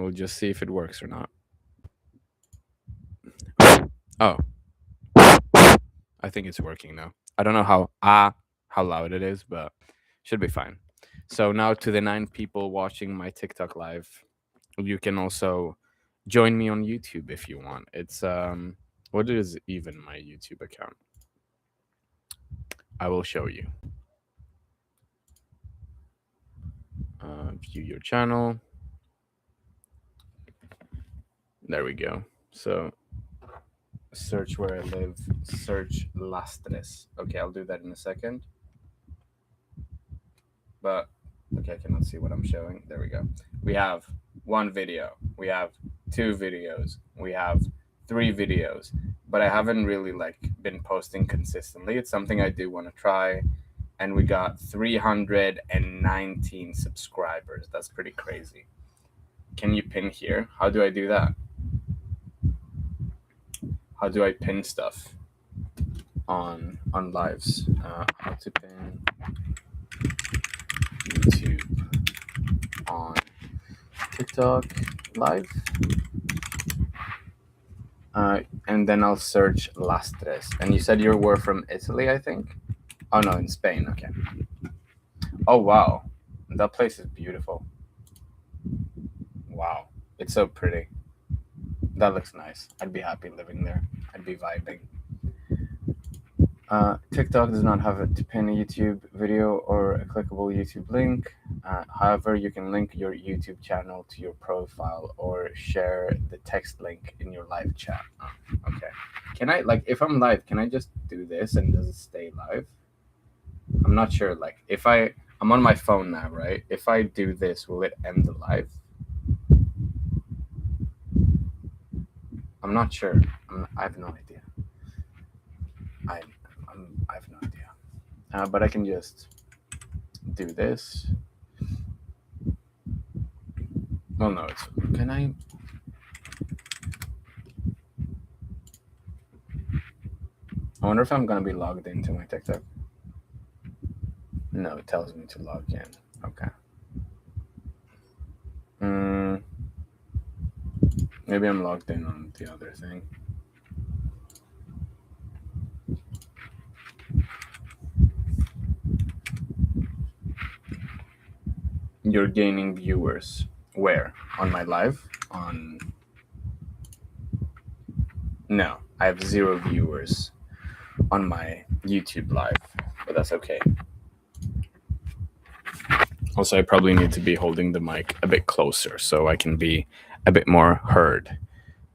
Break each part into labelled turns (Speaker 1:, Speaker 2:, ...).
Speaker 1: we'll just see if it works or not. Oh, I think it's working now. I don't know how loud it is, but should be fine. So now to the 9 people watching my TikTok live, you can also join me on YouTube if you want. It's what is even my YouTube account? I will show you. View your channel. There we go. So search where I live, search Lastres. Okay, I'll do that in a second. But okay, I cannot see what I'm showing. There we go. We have 1 video, we have 2 videos, we have 3 videos, but I haven't really like been posting consistently. It's something I do want to try. And we got 319 subscribers. That's pretty crazy. Can you pin here? How do I do that? How do I pin stuff on lives? How to pin YouTube on TikTok live? And then I'll search Lastres. And you said you were from Italy, I think? Oh no, in Spain. Okay. Oh wow, that place is beautiful. Wow, it's so pretty. That looks nice. I'd be happy living there. I'd be vibing. TikTok does not have a to pin a YouTube video or a clickable YouTube link. However, you can link your YouTube channel to your profile or share the text link in your live chat. Okay. Can I, like, if I'm live, can I just do this and does it stay live? I'm not sure. Like, if I'm on my phone now, right? If I do this, will it end the live? I'm not sure. I have no idea. I have no idea. But I can just do this. Well, no, can I? I wonder if I'm gonna be logged into my TikTok. No, it tells me to log in. Okay. Maybe I'm logged in on the other thing. You're gaining viewers. Where? On my live? No, I have 0 viewers on my YouTube live, but that's okay. Also, I probably need to be holding the mic a bit closer so I can be a bit more heard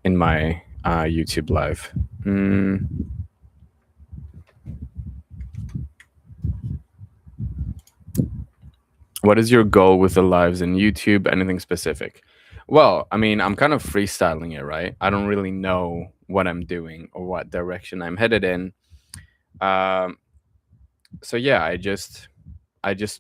Speaker 1: in my YouTube live. What is your goal with the lives in YouTube? Anything specific? Well, I mean, I'm kind of freestyling it, right? I don't really know what I'm doing or what direction I'm headed in. So yeah, I just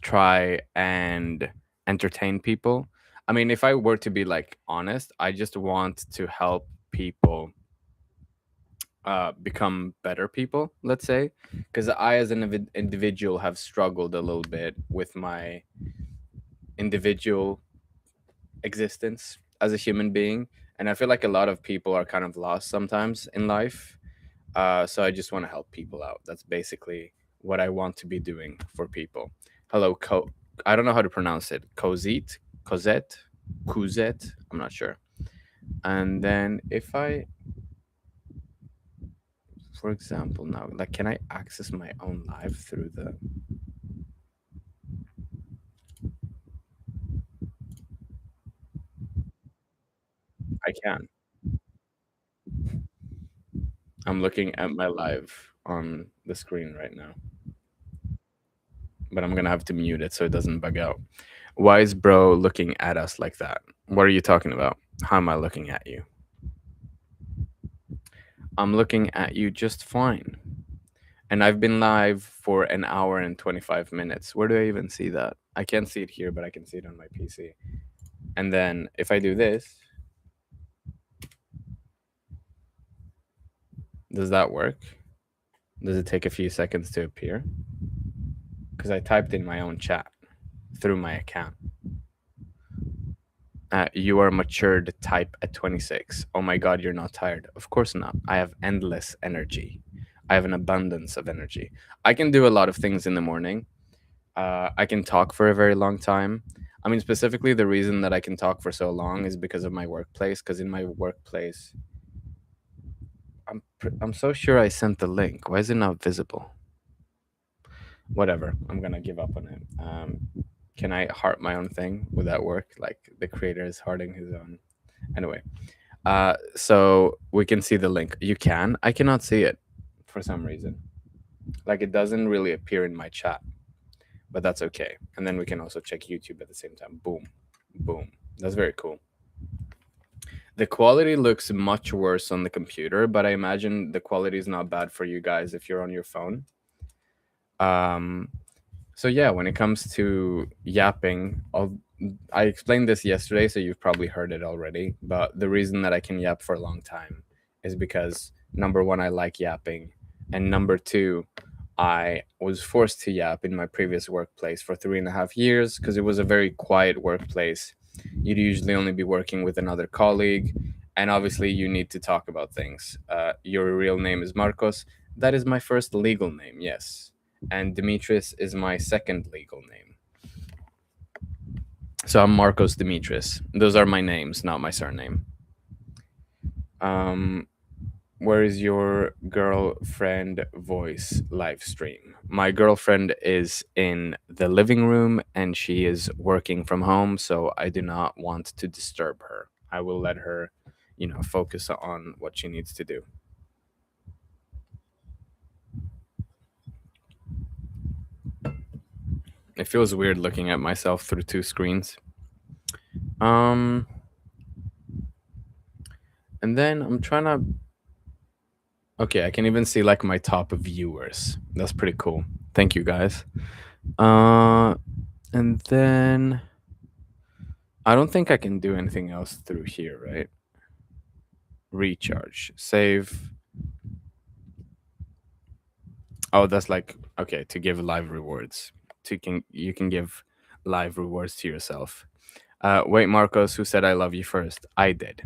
Speaker 1: try and entertain people. I mean, if I were to be like honest, I just want to help people become better people, let's say, because I as an individual have struggled a little bit with my individual existence as a human being, and I feel like a lot of people are kind of lost sometimes in life. So I just want to help people out. That's basically what I want to be doing for people. Hello, I don't know how to pronounce it. Cosette, Couzette. I'm not sure. And then if I, for example, now, like, can I access my own live through the? I can. I'm looking at my live on the screen right now, but I'm gonna have to mute it so it doesn't bug out. Why is bro looking at us like that? What are you talking about? How am I looking at you? I'm looking at you just fine. And I've been live for an hour and 25 minutes. Where do I even see that? I can't see it here, but I can see it on my PC. And then if I do this, does that work? Does it take a few seconds to appear? Because I typed in my own chat through my account. You are matured type at 26. Oh my god, you're not tired. Of course not. I have endless energy. I have an abundance of energy. I can do a lot of things in the morning. I can talk for a very long time. I mean, specifically, the reason that I can talk for so long is because of my workplace. Because in my workplace, I'm so sure I sent the link. Why is it not visible? Whatever. I'm gonna give up on it. Can I heart my own thing? Would that work? Like the creator is hearting his own. Anyway, so we can see the link. You can. I cannot see it for some reason. Like it doesn't really appear in my chat, but that's okay. And then we can also check YouTube at the same time. Boom, boom. That's very cool. The quality looks much worse on the computer, but I imagine the quality is not bad for you guys if you're on your phone. Um, so yeah, when it comes to yapping, I explained this yesterday, so you've probably heard it already. But the reason that I can yap for a long time is because number one, I like yapping, and number two, I was forced to yap in my previous workplace for 3.5 years because it was a very quiet workplace. You'd usually only be working with another colleague, and obviously, you need to talk about things. Your real name is Marcos. That is my first legal name, yes. And Demetrius is my second legal name. So I'm Marcos Demetrius. Those are my names, not my surname. Um, where is your girlfriend voice live stream? My girlfriend is in the living room and she is working from home, so I do not want to disturb her. I will let her, focus on what she needs to do. It feels weird looking at myself through two screens. Um, and then I'm trying to. Okay, I can even see like my top viewers. That's pretty cool. Thank you guys. Uh, and then I don't think I can do anything else through here, right? Recharge, save. Oh, that's like okay to give live rewards. You can give live rewards to yourself. Wait, Marcos, who said I love you first? I did.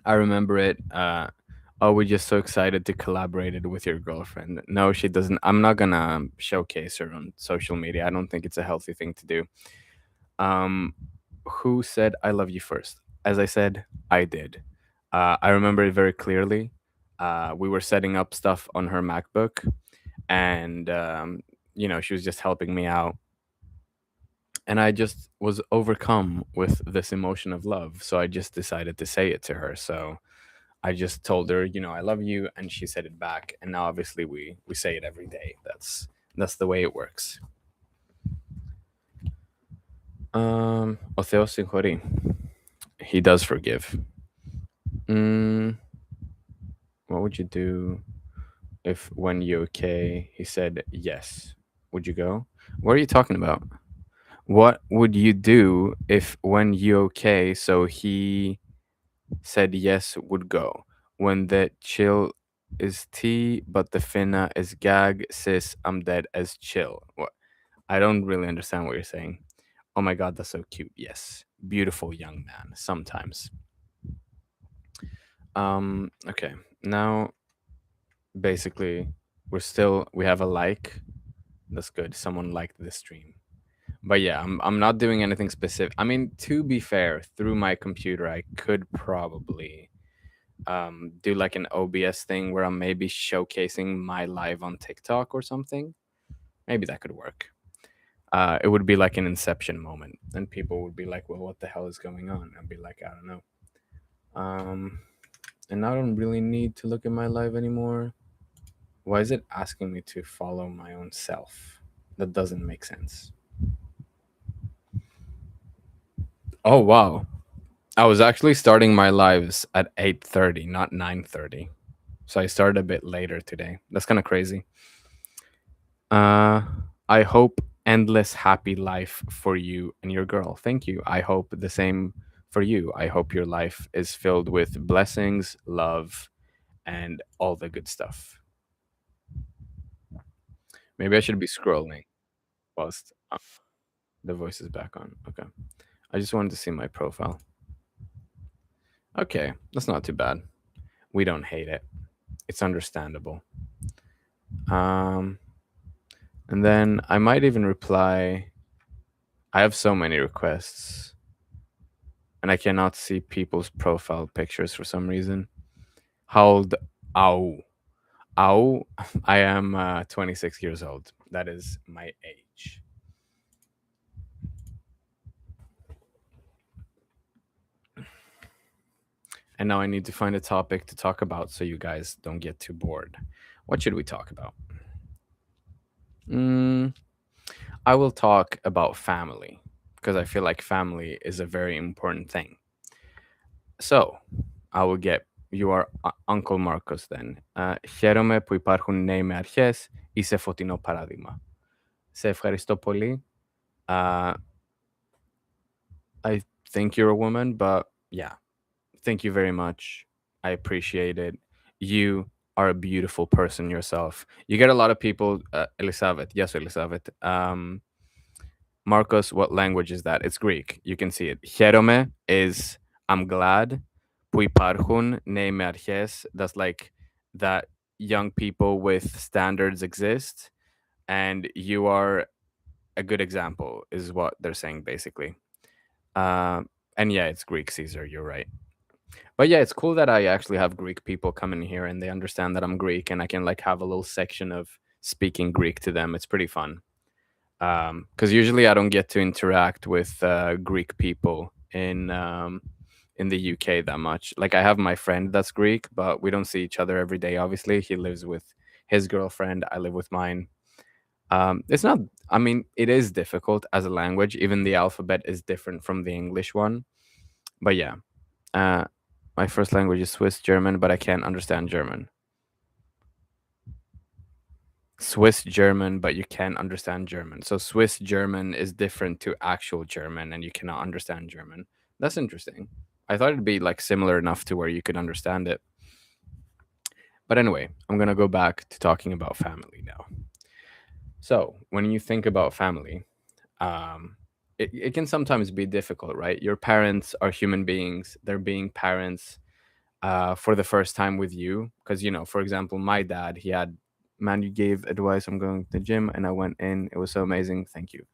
Speaker 1: I remember it. Oh, we're just so excited to collaborate it with your girlfriend. No, she doesn't. I'm not gonna showcase her on social media. I don't think it's a healthy thing to do. Um, who said I love you first? As I said, I did. I remember it very clearly. We were setting up stuff on her MacBook, and she was just helping me out, and I just was overcome with this emotion of love. So I just decided to say it to her. So I just told her, I love you, and she said it back. And now, obviously, we say it every day. That's the way it works. Otheo Sinjori, he does forgive. Mm, what would you do if when you okay he said yes? Would you go? What are you talking about? What would you do if when you okay so he said yes would go? When the chill is tea but the finna is gag, sis I'm dead as chill. What? I don't really understand what you're saying. Oh my god, that's so cute. Yes. Beautiful young man sometimes. Okay. Now basically we have a like. That's good. Someone liked the stream. But yeah, I'm not doing anything specific. I mean, to be fair, through my computer I could probably do like an OBS thing where I'm maybe showcasing my live on TikTok or something. Maybe that could work. It would be like an inception moment, and people would be like, "Well, what the hell is going on?" I'd be like, "I don't know." Um, and I don't really need to look at my live anymore. Why is it asking me to follow my own self? That doesn't make sense. Oh wow. I was actually starting my lives at 8:30, not 9:30. So I started a bit later today. That's kind of crazy. Uh I hope endless happy life for you and your girl. Thank you. I hope the same for you. I hope your life is filled with blessings, love, and all the good stuff. Maybe I should be scrolling whilst the voice is back on. Okay. I just wanted to see my profile. Okay, that's not too bad. We don't hate it. It's understandable. Um, and then I might even reply. I have so many requests, and I cannot see people's profile pictures for some reason. How old? Ow. Ow. I am 26 years old. That is my age. And now I need to find a topic to talk about so you guys don't get too bored. What should we talk about? Mm, I will talk about family because I feel like family is a very important thing. So, I will get you are Uncle Marcos then. Χαίρομαι που υπάρχουν νέοι με αρχές, είσαι φωτεινό παράδειγμα. Σε ευχαριστώ πολύ. Uh, I think you're a woman, but yeah, thank you very much. I appreciate it. You are a beautiful person yourself. You get a lot of people, Elisabeth. Yes, Elisabeth. Marcos, what language is that? It's Greek. You can see it. Χαίρομαι is I'm glad. Που υπάρχουν νέοι με αρχές. That's like that young people with standards exist. And you are a good example, is what they're saying basically. And yeah, it's Greek, Caesar. You're right. But yeah, it's cool that I actually have Greek people come in here and they understand that I'm Greek and I can like have a little section of speaking Greek to them. It's pretty fun. Because usually I don't get to interact with Greek people in the UK that much. Like I have my friend that's Greek, but we don't see each other every day. Obviously, he lives with his girlfriend. I live with mine. It's not. I mean, it is difficult as a language. Even the alphabet is different from the English one. But yeah, uh, my first language is Swiss German, but I can't understand German. Swiss German, but you can't understand German. So Swiss German is different to actual German, and you cannot understand German. That's interesting. I thought it'd be like similar enough to where you could understand it. But anyway, I'm gonna go back to talking about family now. So when you think about family, it can sometimes be difficult, right? Your parents are human beings; they're being parents for the first time with you. Because, you know, for example, my dad, he had, man, you gave advice. I'm going to the gym and I went in. It was so amazing. Thank you.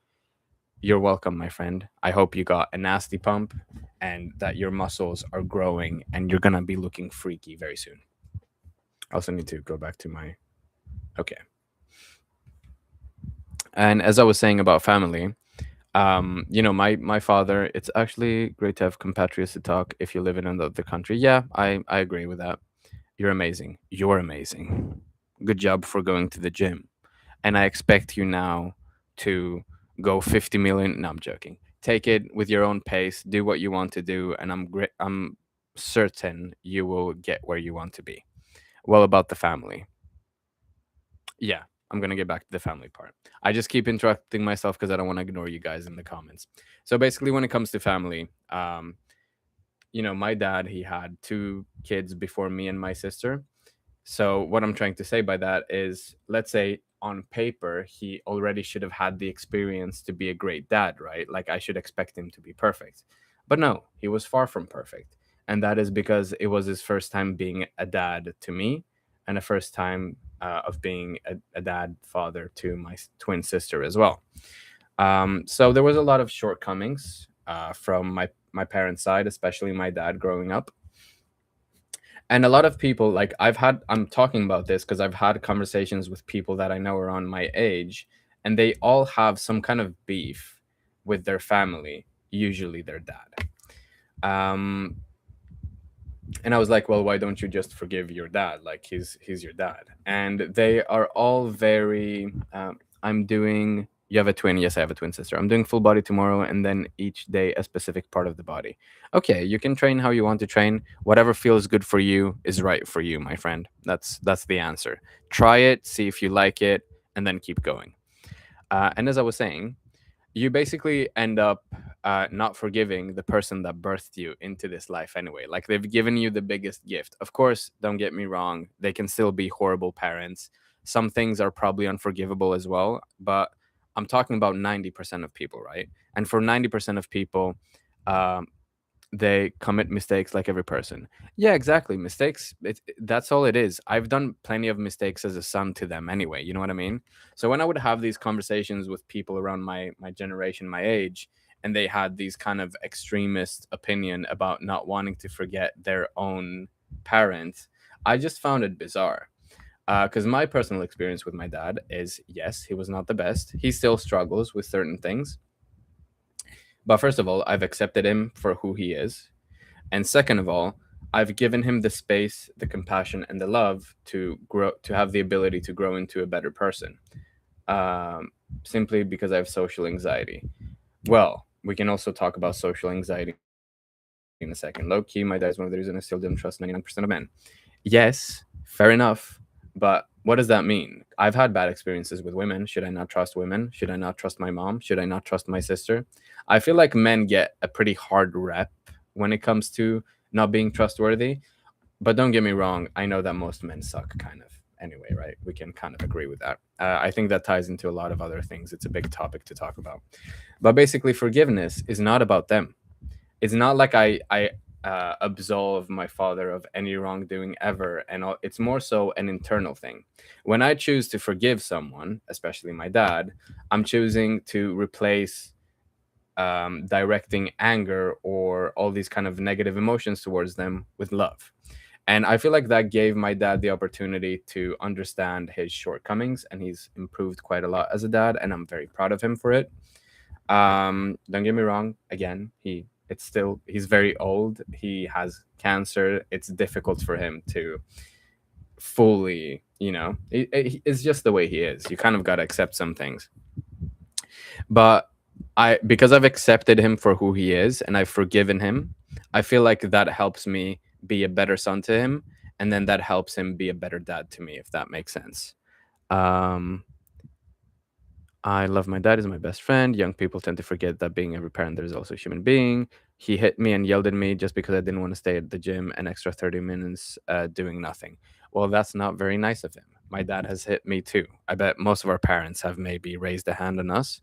Speaker 1: You're welcome, my friend. I hope you got a nasty pump and that your muscles are growing and you're going to be looking freaky very soon. I also need to go back to my. Okay. And as I was saying about family, you know, my father, it's actually great to have compatriots to talk if you live in another country. Yeah, I agree with that. You're amazing. You're amazing. Good job for going to the gym. And I expect you now to go 50 million. No, I'm joking. Take it with your own pace. Do what you want to do, and I'm certain you will get where you want to be. Well, about the family. Yeah, I'm gonna get back to the family part. I just keep interrupting myself because I don't want to ignore you guys in the comments. So basically, when it comes to family, you know, my dad, he had two kids before me and my sister. So what I'm trying to say by that is, let's say on paper he already should have had the experience to be a great dad, right? Like I should expect him to be perfect. But no, he was far from perfect. And that is because it was his first time being a dad to me and a first time of being a dad father to my twin sister as well. So there was a lot of shortcomings from my parents' side, especially my dad growing up. And a lot of people, like I'm talking about this because I've had conversations with people that I know are on my age, and they all have some kind of beef with their family, usually their dad. um and I was like, well, why don't you just forgive your dad? Like he's your dad. And they are all very I'm doing You have a twin? Yes, I have a twin sister. I'm doing full body tomorrow and then each day a specific part of the body. Okay, you can train how you want to train. Whatever feels good for you is right for you, my friend. That's the answer. Try it, see if you like it, and then keep going. And as I was saying, you basically end up not forgiving the person that birthed you into this life anyway. Like they've given you the biggest gift. Of course, don't get me wrong, they can still be horrible parents. Some things are probably unforgivable as well, but I'm talking about 90% of people, right? And for 90% of people, Um, they commit mistakes like every person. Yeah, exactly. Mistakes, that's all it is. I've done plenty of mistakes as a son to them anyway. You know what I mean? So when I would have these conversations with people around my generation, my age, and they had these kind of extremist opinion about not wanting to forget their own parent, I just found it bizarre. Because my personal experience with my dad is, yes, he was not the best. He still struggles with certain things. But first of all, I've accepted him for who he is. And second of all, I've given him the space, the compassion, and the love to grow, to have the ability to grow into a better person. Um, Simply because I have social anxiety. Well, we can also talk about social anxiety in a second. Low key, my dad is one of the reasons I still didn't trust 99% of men. Yes, fair enough. But what does that mean? I've had bad experiences with women. Should I not trust women? Should I not trust my mom? Should I not trust my sister? I feel like men get a pretty hard rep when it comes to not being trustworthy. But don't get me wrong, I know that most men suck, kind of. Anyway, right? We can kind of agree with that. I think that ties into a lot of other things. It's a big topic to talk about. But basically, forgiveness is not about them. It's not like I absolve my father of any wrongdoing ever, and it's more so an internal thing. When I choose to forgive someone, especially my dad, I'm choosing to replace directing anger or all these kind of negative emotions towards them with love. And I feel like that gave my dad the opportunity to understand his shortcomings, and he's improved quite a lot as a dad, and I'm very proud of him for it. Don't get me wrong. Again, he's very old. He has cancer. It's difficult for him to fully, it's just the way he is. You kind of got to accept some things. But because I've accepted him for who he is and I've forgiven him, I feel like that helps me be a better son to him, and then that helps him be a better dad to me, if that makes sense. Um, I love my dad. Is my best friend. Young people tend to forget that being every parent, there is also a human being. He hit me and yelled at me just because I didn't want to stay at the gym an extra 30 minutes doing nothing. Well, that's not very nice of him. My dad has hit me too. I bet most of our parents have maybe raised a hand on us.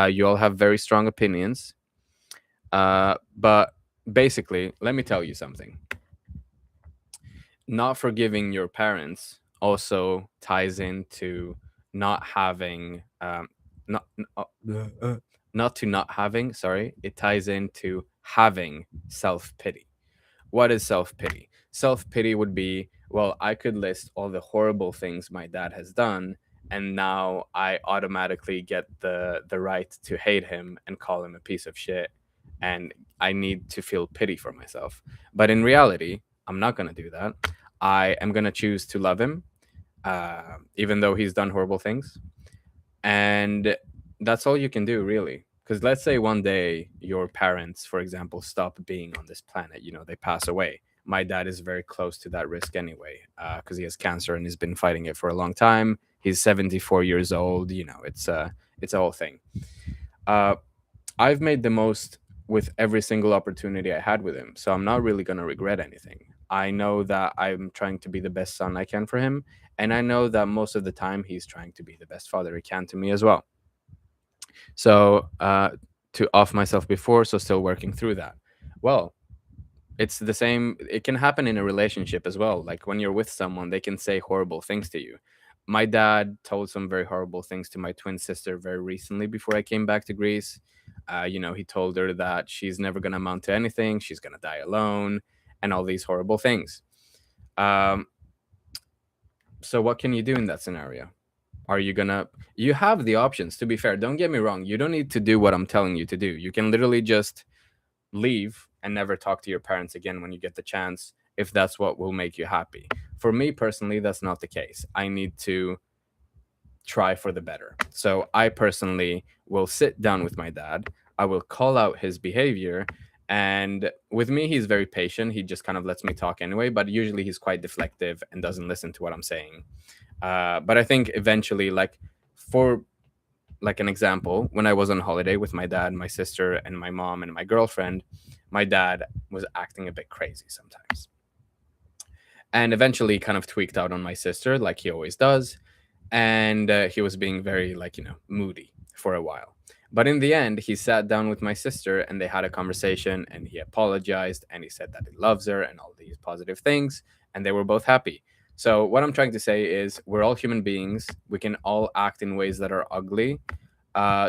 Speaker 1: You all have very strong opinions. But basically, let me tell you something. Not forgiving your parents also ties into not having not not to not having, sorry, it ties into having self-pity. What is self-pity? Self-pity would be, well, I could list all the horrible things my dad has done, and now I automatically get the right to hate him and call him a piece of shit, and I need to feel pity for myself. But in reality, I'm not going to do that. I am going to choose to love him, even though he's done horrible things. And that's all you can do, really. Because let's say one day your parents, for example, stop being on this planet, they pass away. My dad is very close to that risk anyway, because he has cancer and he's been fighting it for a long time. He's 74 years old. It's a whole thing. Uh, I've made the most with every single opportunity I had with him, so I'm not really gonna regret anything. I know that I'm trying to be the best son I can for him, and I know that most of the time he's trying to be the best father he can to me as well. So to off myself before, so still working through that. Well, it's the same. It can happen in a relationship as well. Like when you're with someone, they can say horrible things to you. My dad told some very horrible things to my twin sister very recently before I came back to Greece. He told her that she's never going to amount to anything, she's going to die alone, and all these horrible things. um, so what can you do in that scenario? Are you gonna You have the options, to be fair. Don't get me wrong, you don't need to do what I'm telling you to do. You can literally just leave and never talk to your parents again when you get the chance, if that's what will make you happy. For me personally, that's not the case. I need to try for the better. So I personally will sit down with my dad. I will call out his behavior. And with me, he's very patient. He just kind of lets me talk anyway, but usually he's quite deflective and doesn't listen to what I'm saying. But I think eventually, like, for like an example, when I was on holiday with my dad, my sister, and my mom and my girlfriend, my dad was acting a bit crazy sometimes. And eventually kind of tweaked out on my sister, like he always does. And he was being very, like, moody for a while. But in the end, he sat down with my sister and they had a conversation and he apologized and he said that he loves her and all these positive things. And they were both happy. So, what I'm trying to say is, we're all human beings. We can all act in ways that are ugly.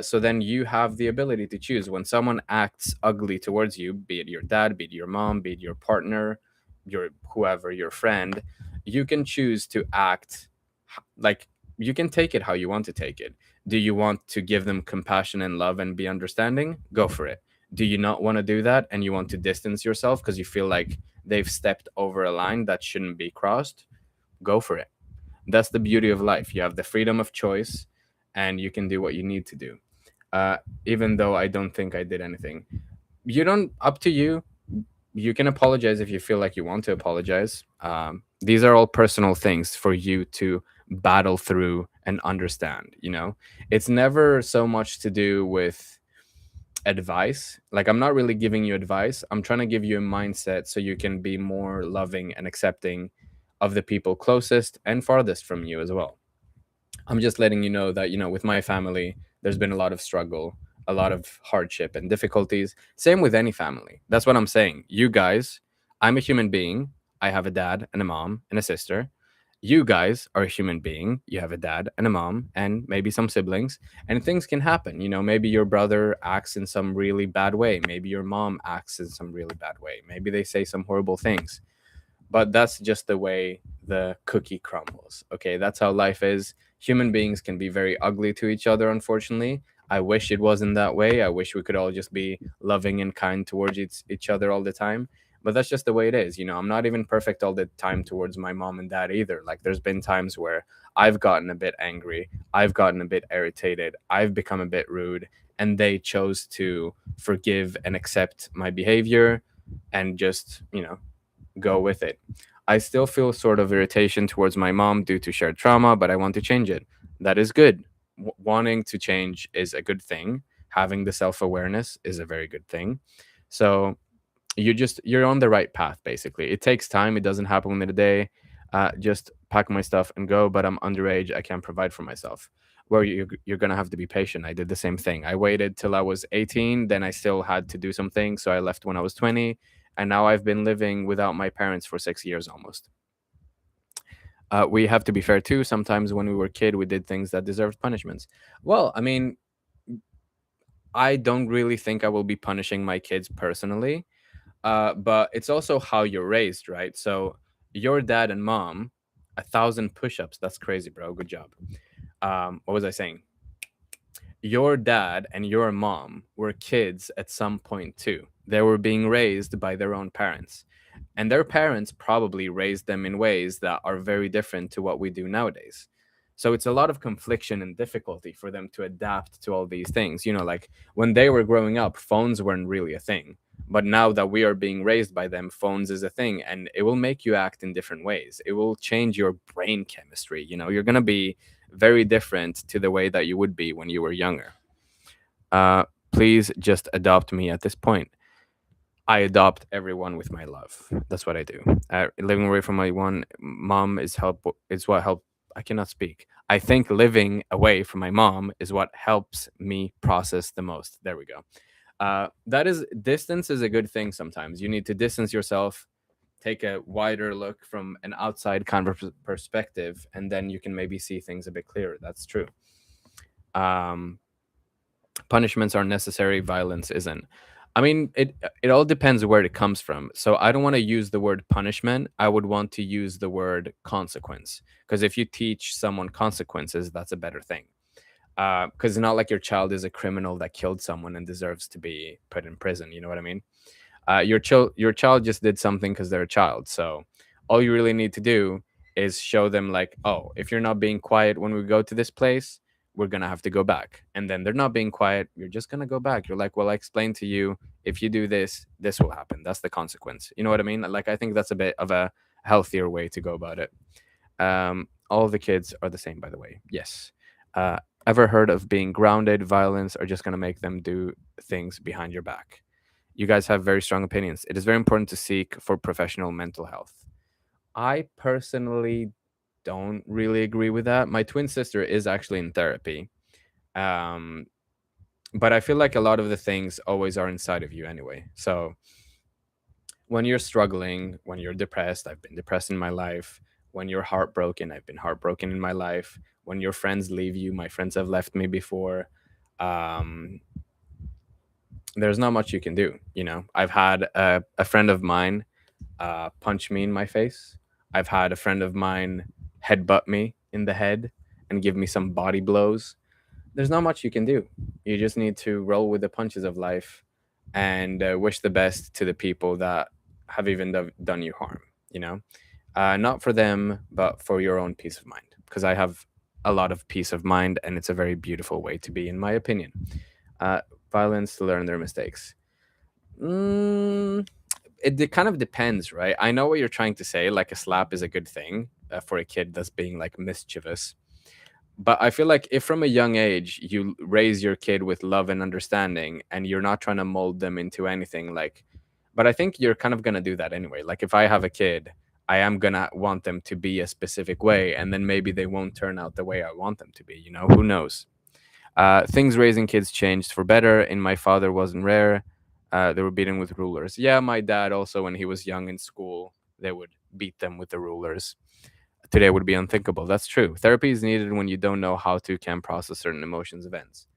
Speaker 1: So then you have the ability to choose when someone acts ugly towards you, be it your dad, be it your mom, be it your partner, your whoever, your friend. You can choose to act like, you can take it how you want to take it. Do you want to give them compassion and love and be understanding? Go for it. Do you not want to do that and you want to distance yourself because you feel like they've stepped over a line that shouldn't be crossed? Go for it. That's the beauty of life. You have the freedom of choice and you can do what you need to do. uh, Even though I don't think I did anything, you don't, up to you. You can apologize if you feel like you want to apologize. These are all personal things for you to battle through and understand. It's never so much to do with advice. Like, I'm not really giving you advice. I'm trying to give you a mindset so you can be more loving and accepting of the people closest and farthest from you as well. I'm just letting you know that, with my family, there's been a lot of struggle, a lot of hardship and difficulties. Same with any family. That's what I'm saying. You guys, I'm a human being. I have a dad and a mom and a sister. You guys are a human being. You have a dad and a mom and maybe some siblings, and things can happen. Maybe your brother acts in some really bad way. Maybe your mom acts in some really bad way. Maybe they say some horrible things, but that's just the way the cookie crumbles. Okay, that's how life is. Human beings can be very ugly to each other, unfortunately. I wish it wasn't that way. I wish we could all just be loving and kind towards each other all the time. But that's just the way it is. I'm not even perfect all the time towards my mom and dad either. Like, there's been times where I've gotten a bit angry, I've gotten a bit irritated, I've become a bit rude, and they chose to forgive and accept my behavior and just, go with it. I still feel sort of irritation towards my mom due to shared trauma, but I want to change it. That is good. Wanting to change is a good thing. Having the self awareness is a very good thing. So you're on the right path. Basically, it takes time. It doesn't happen in a day. Just pack my stuff and go. But I'm underage. I can't provide for myself. Where you're gonna have to be patient. I did the same thing. I waited till I was 18. Then I still had to do something, so I left when I was 20, and now I've been living without my parents for 6 years almost. We have to be fair too. Sometimes when we were kid, we did things that deserved punishments. Well, I mean, I don't really think I will be punishing my kids personally, but it's also how you're raised, right? So your dad and mom, 1,000 push-ups. That's crazy, bro. Good job. What was I saying? Your dad and your mom were kids at some point too. They were being raised by their own parents. And their parents probably raised them in ways that are very different to what we do nowadays. So it's a lot of confliction and difficulty for them to adapt to all these things. Like, when they were growing up, phones weren't really a thing. But now that we are being raised by them, phones is a thing, and it will make you act in different ways. It will change your brain chemistry. You're going to be very different to the way that you would be when you were younger. Please just adopt me at this point. I adopt everyone with my love. That's what I do. Living away from my one mom is what help. I cannot speak. I think living away from my mom is what helps me process the most. There we go. That is, distance is a good thing. Sometimes you need to distance yourself, take a wider look from an outside kind of perspective, and then you can maybe see things a bit clearer. That's true. Um, Punishments are necessary, violence isn't. I mean, it all depends where it comes from. So I don't want to use the word punishment. I would want to use the word consequence, because if you teach someone consequences, that's a better thing. Because it's not like your child is a criminal that killed someone and deserves to be put in prison. You know what I mean? Your child just did something because they're a child. So all you really need to do is show them, like, oh, if you're not being quiet when we go to this place, we're gonna have to go back. And then they're not being quiet, you're just gonna go back. You're like, well, I explained to you, if you do this, this will happen. That's the consequence. You know what I mean? Like, I think that's a bit of a healthier way to go about it. All the kids are the same, by the way. Yes. uh, Ever heard of being grounded? Violence are just gonna make them do things behind your back. You guys have very strong opinions. It is very important to seek for professional mental health. I personally don't really agree with that. My twin sister is actually in therapy. Um, But I feel like a lot of the things always are inside of you anyway. So when you're struggling, when you're depressed, I've been depressed in my life. When you're heartbroken, I've been heartbroken in my life. When your friends leave you, my friends have left me before. Um, there's not much you can do. I've had a friend of mine punch me in my face. I've had a friend of mine headbutt me in the head and give me some body blows. There's not much you can do. You just need to roll with the punches of life and wish the best to the people that have even done you harm. You know, not for them, but for your own peace of mind. Because I have a lot of peace of mind, and it's a very beautiful way to be, in my opinion. Uh, Violence to learn their mistakes. Mm, it kind of depends, right? I know what you're trying to say. Like a slap is a good thing for a kid that's being like mischievous, but I feel like if from a young age you raise your kid with love and understanding and you're not trying to mold them into anything, like, but I think you're kind of going to do that anyway. Like if I have a kid, I am going to want them to be a specific way, and then maybe they won't turn out the way I want them to be. Who knows? Things raising kids changed for better. In my father wasn't rare. They were beaten with rulers. Yeah, my dad also, when he was young in school, they would beat them with the rulers. Today would be unthinkable. That's true. Therapy is needed when you don't know how to can process certain emotions events.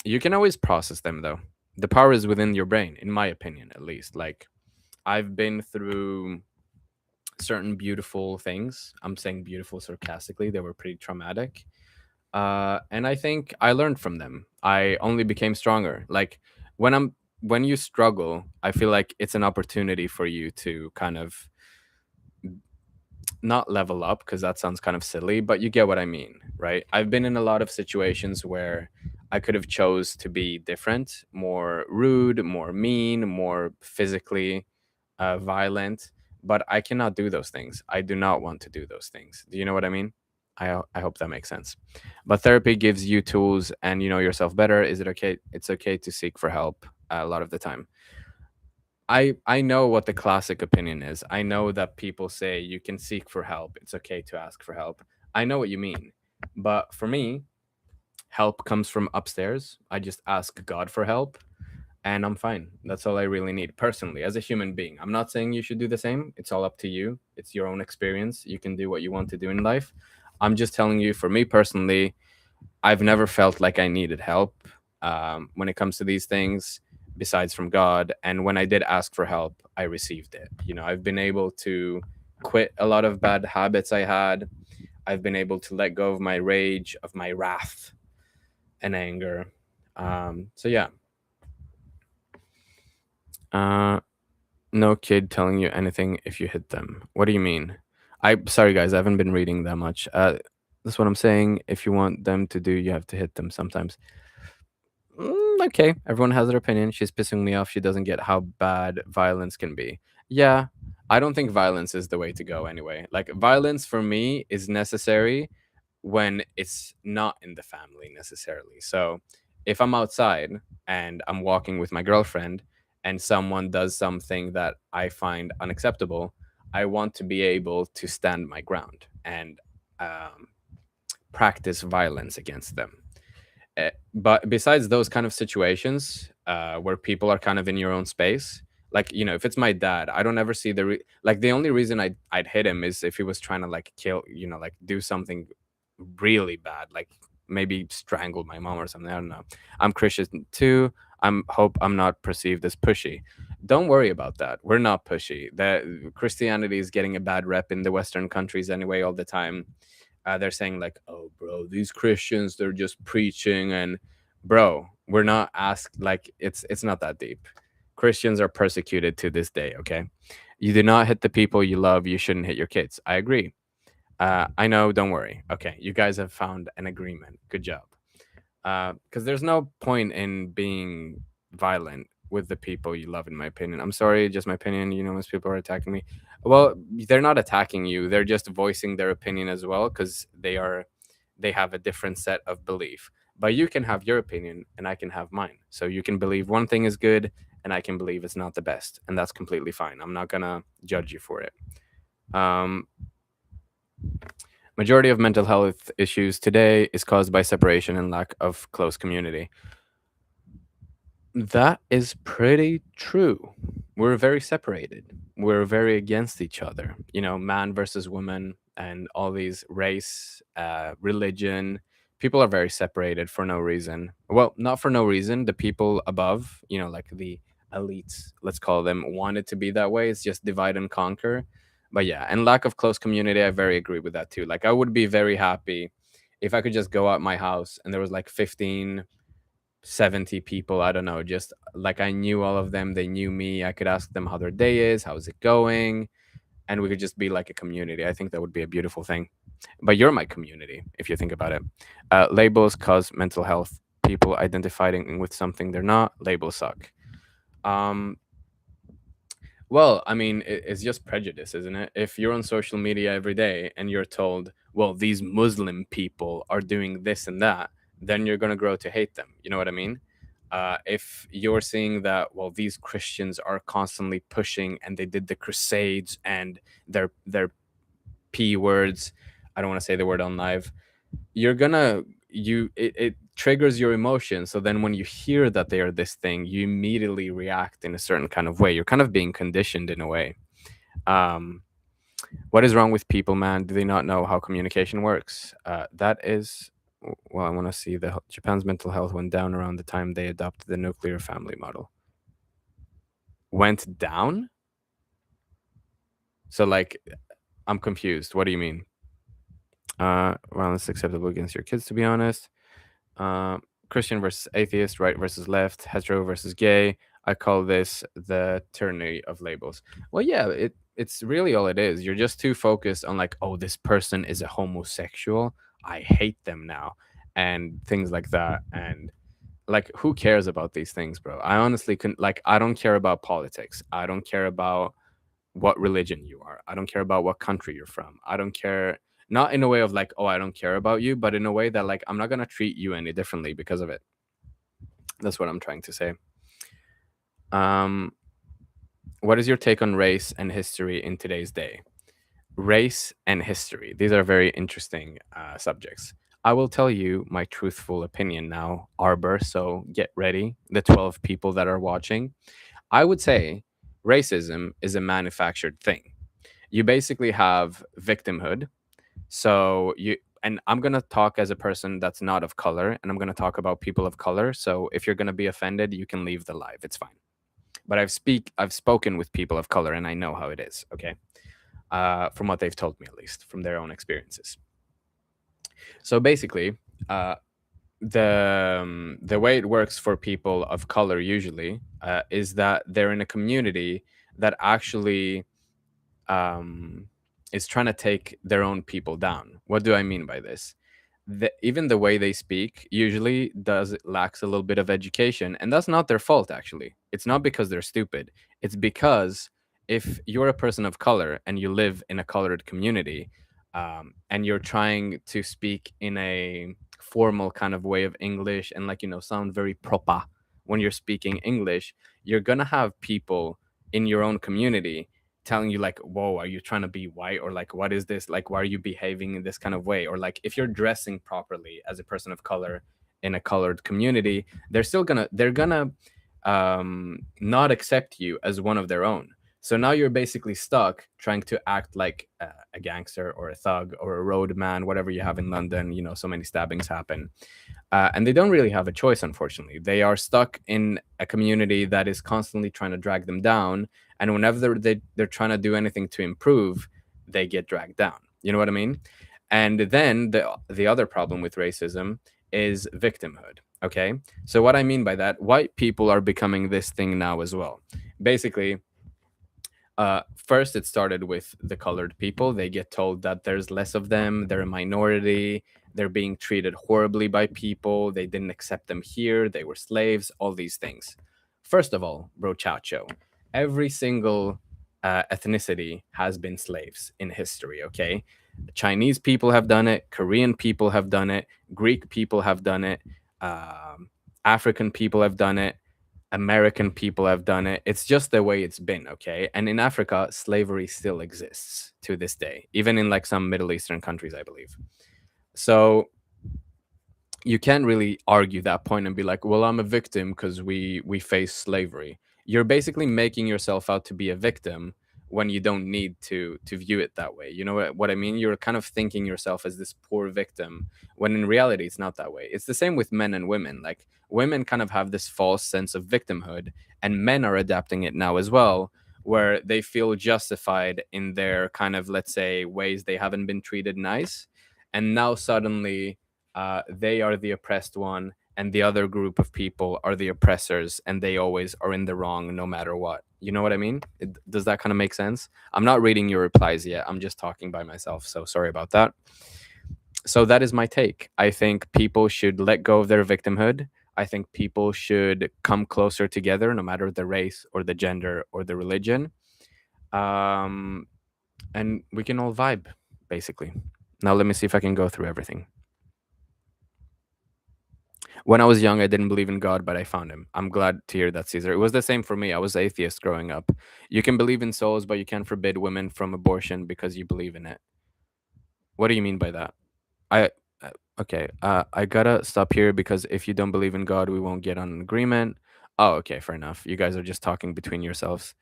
Speaker 1: You can always process them though. The power is within your brain, in my opinion, at least. Like I've been through certain beautiful things. I'm saying beautiful sarcastically. They were pretty traumatic. And I think I learned from them. I only became stronger. Like when you struggle, I feel like it's an opportunity for you to kind of not level up, because that sounds kind of silly, but you get what I mean, right? I've been in a lot of situations where I could have chose to be different, more rude, more mean, more physically violent, but I cannot do those things. I do not want to do those things. Do you know what I mean? I hope that makes sense. But therapy gives you tools and you know yourself better. Is it okay? It's okay to seek for help a lot of the time. I know what the classic opinion is. I know that people say you can seek for help. It's okay to ask for help. I know what you mean. But for me, help comes from upstairs. I just ask God for help and I'm fine. That's all I really need personally as a human being. I'm not saying you should do the same. It's all up to you. It's your own experience. You can do what you want to do in life. I'm just telling you, for me personally, I've never felt like I needed help when it comes to these things, besides from God. And when I did ask for help, I received it. I've been able to quit a lot of bad habits I had. I've been able to let go of my rage, of my wrath and anger. So yeah, uh, no kid telling you anything if you hit them. What do you mean? Sorry guys, I haven't been reading that much. That's what I'm saying. If you want them to do, you have to hit them sometimes. Okay, everyone has their opinion. She's pissing me off. She doesn't get how bad violence can be. Yeah, I don't think violence is the way to go anyway. Like, violence for me is necessary when it's not in the family necessarily. So, if I'm outside and I'm walking with my girlfriend and someone does something that I find unacceptable, I want to be able to stand my ground and um, practice violence against them. But besides those kind of situations where people are kind of in your own space, like if it's my dad, I don't ever see like the only reason I'd hit him is if he was trying to like kill, like do something really bad, like maybe strangle my mom or something. I don't know. I'm Christian too. Hope I'm not perceived as pushy. Don't worry about that. We're not pushy. That Christianity is getting a bad rep in the Western countries anyway all the time. They're saying like, "Oh, bro, these Christians, they're just preaching," and bro, we're not asked. Like, it's not that deep. Christians are persecuted to this day. Okay, you do not hit the people you love. You shouldn't hit your kids. I agree. I know. Don't worry. Okay, you guys have found an agreement. Good job. Because there's no point in being violent with the people you love, in my opinion. I'm sorry, just my opinion. Most people are attacking me. Well, they're not attacking you. They're just voicing their opinion as well, because they have a different set of belief. But you can have your opinion and I can have mine. So you can believe one thing is good and I can believe it's not the best, and that's completely fine. I'm not gonna judge you for it. Um, Majority of mental health issues today is caused by separation and lack of close community. That is pretty true. We're very separated. We're very against each other. You know, man versus woman and all these race, religion. People are very separated for no reason. Well, not for no reason. The people above, you know, like the elites, let's call them, want it to be that way. It's just divide and conquer. But yeah, and lack of close community, I very agree with that too. Like, I would be very happy if I could just go out my house and there was like 15 70 people, I don't know, just like I knew all of them, they knew me, I could ask them how their day is, how's it going, and we could just be like a community. I think that would be a beautiful thing. But you're my community if you think about it. Labels cause mental health. People identifying with something they're not, labels suck. um well, I mean, it's just prejudice, isn't it? If you're on social media every day and you're told, well, these Muslim people are doing this and that, then you're going to grow to hate them. You know what I mean? If you're seeing that, well, these Christians are constantly pushing and they did the Crusades and their P words, I don't want to say the word on live, you're gonna it triggers your emotion. So then when you hear that they are this thing, you immediately react in a certain kind of way. You're kind of being conditioned in a way. um what is wrong with people, man? Do they not know how communication works? That is, well, I want to see the Japan's mental health went down around the time they adopted the nuclear family model. Went down? So like, I'm confused. What do you mean? Violence acceptable against your kids, to be honest. uh, Christian versus atheist, right versus left, hetero versus gay. I call this the tyranny of labels. Well, yeah, it's really all it is. You're just too focused on like, oh, this person is a homosexual, I hate them now, and things like that. And like, who cares about these things, bro? I honestly can like, I don't care about politics. I don't care about what religion you are. I don't care about what country you're from. I don't care, not in a way of like, oh, I don't care about you, but in a way that like, I'm not going to treat you any differently because of it. That's what I'm trying to say. Um, what is your take on race and history in today's day? Race and history. These are very interesting subjects. I will tell you my truthful opinion now, Arbor. So get ready, the 12 people that are watching. I would say racism is a manufactured thing. You basically have victimhood. So you, and I'm going to talk as a person that's not of color, and I'm going to talk about people of color. So if you're going to be offended, you can leave the live. It's fine. But I've spoken with people of color and I know how it is, okay? From what they've told me, at least from their own experiences. So basically, uh, the way it works for people of color usually is that they're in a community that actually um, is trying to take their own people down. What do I mean by this? Even the way they speak usually does lacks a little bit of education, and that's not their fault. Actually, it's not because they're stupid. It's because if you're a person of color and you live in a colored community, and you're trying to speak in a formal kind of way of English and like, you know, sound very proper when you're speaking English, you're gonna have people in your own community telling you like, whoa, are you trying to be white? Or like, what is this? Like, why are you behaving in this kind of way? Or like, if you're dressing properly as a person of color in a colored community, they're gonna not accept you as one of their own. So now you're basically stuck trying to act like a gangster or a thug or a roadman, whatever you have in London. You know, so many stabbings happen. And they don't really have a choice, unfortunately. They are stuck in a community that is constantly trying to drag them down. And whenever they're trying to do anything to improve, they get dragged down. You know what I mean? And then the other problem with racism is victimhood. Okay. So what I mean by that, white people are becoming this thing now as well. Basically, first it started with the colored people. They get told that there's less of them, they're a minority, they're being treated horribly by people, they didn't accept them here, they were slaves, all these things. First of all, brochacho, every single ethnicity has been slaves in history, okay? Chinese people have done it, Korean people have done it, Greek people have done it, um, African people have done it, American people have done it. It's just the way it's been, okay? And in Africa, slavery still exists to this day, even in like some Middle Eastern countries, I believe. So you can't really argue that point and be like, well, I'm a victim because we face slavery. You're basically making yourself out to be a victim when you don't need to view it that way. You know what I mean? You're kind of thinking yourself as this poor victim when in reality it's not that way. It's the same with men and women. Like, women kind of have this false sense of victimhood, and men are adapting it now as well, where they feel justified in their kind of, let's say, ways they haven't been treated nice, and now suddenly they are the oppressed one, and the other group of people are the oppressors, and they always are in the wrong no matter what. You know what I mean? Does that kind of make sense? I'm not reading your replies yet. I'm just talking by myself, so sorry about that. So that is my take. I think people should let go of their victimhood. I think people should come closer together, no matter the race or the gender or the religion. Um, and we can all vibe, basically. Now, let me see if I can go through everything. When I was young, I didn't believe in God, but I found him. I'm glad to hear that, Caesar. It was the same for me. I was atheist growing up. You can believe in souls, but you can't forbid women from abortion because you believe in it. What do you mean by that? I uh, okay. I gotta stop here because if you don't believe in God, we won't get on an agreement. Oh, okay, fair enough. You guys are just talking between yourselves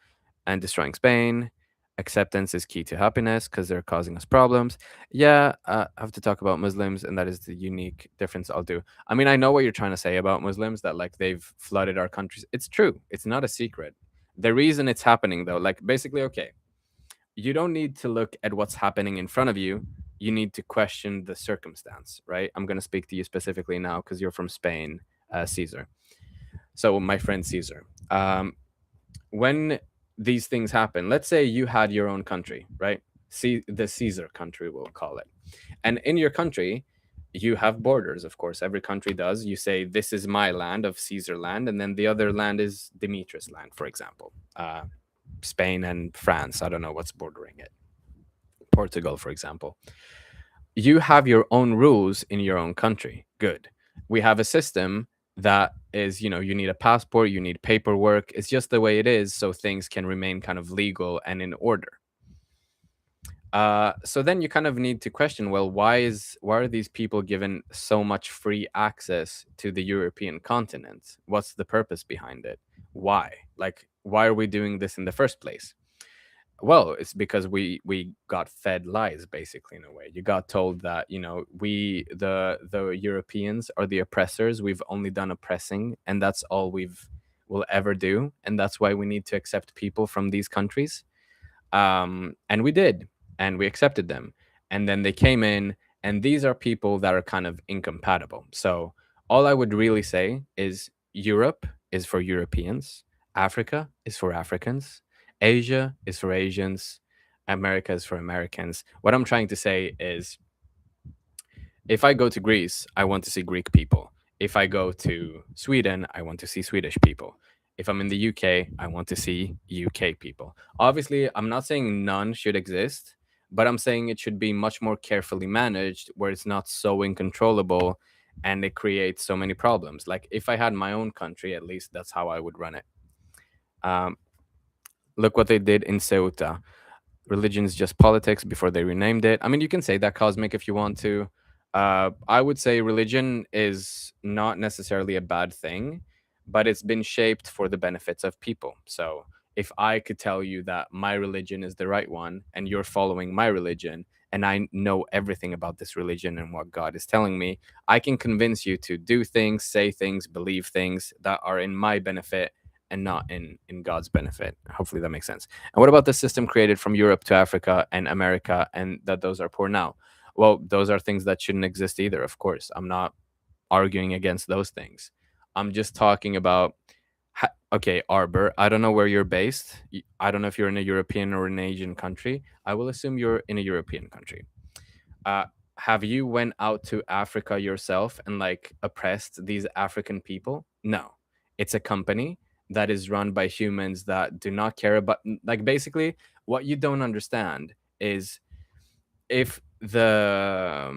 Speaker 1: and destroying Spain. Acceptance is key to happiness because they're causing us problems. Yeah, I have to talk about Muslims, and that is the unique difference I'll do. I mean, I know what you're trying to say about Muslims, that like they've flooded our countries. It's true. It's not a secret. The reason it's happening, though, like basically, okay, you don't need to look at what's happening in front of you. You need to question the circumstance, right? I'm going to speak to you specifically now because you're from Spain, Caesar. So, my friend Caesar. When these things happen, let's say you had your own country, right? See, the Caesar country, we'll call it. And in your country, you have borders, of course. Every country does. You say, this is my land of Caesar land, and then the other land is Demetrius land, for example. Spain and France, I don't know what's bordering it. Portugal, for example. You have your own rules in your own country. Good. We have a system that is, you need a passport, you need paperwork. It's just the way it is, so things can remain kind of legal and in order. So then you kind of need to question, well, why are these people given so much free access to the European continent? What's the purpose behind it? Why? Like, why are we doing this in the first place? Well, it's because we got fed lies, basically, in a way. You got told that, we, the Europeans, are the oppressors. We've only done oppressing, and that's all we've will ever do, and that's why we need to accept people from these countries. And we did, and we accepted them, and then they came in, and these are people that are kind of incompatible. So all I would really say is Europe is for Europeans, Africa is for Africans, Asia is for Asians, America is for Americans. What I'm trying to say is, if I go to Greece, I want to see Greek people. If I go to Sweden, I want to see Swedish people. If I'm in the UK, I want to see UK people. Obviously, I'm not saying none should exist, but I'm saying it should be much more carefully managed, where it's not so uncontrollable and it creates so many problems. Like, if I had my own country, at least that's how I would run it. Um, Look what they did in Ceuta. Religion is just politics before they renamed it. I mean, you can say that, Cosmic, if you want to. I would say religion is not necessarily a bad thing, but it's been shaped for the benefits of people. So if I could tell you that my religion is the right one and you're following my religion, and I know everything about this religion and what God is telling me, I can convince you to do things, say things, believe things that are in my benefit and not in God's benefit. Hopefully that makes sense. And what about the system created from Europe to Africa and America, and that those are poor now? Well, those are things that shouldn't exist either, of course. I'm not arguing against those things. I'm just talking about, okay, Arbor, I don't know where you're based. I don't know if you're in a European or an Asian country. I will assume you're in a European country. Uh, have you went out to Africa yourself and like oppressed these African people? No. It's a company that is run by humans that do not care about, like, basically what you don't understand is, if the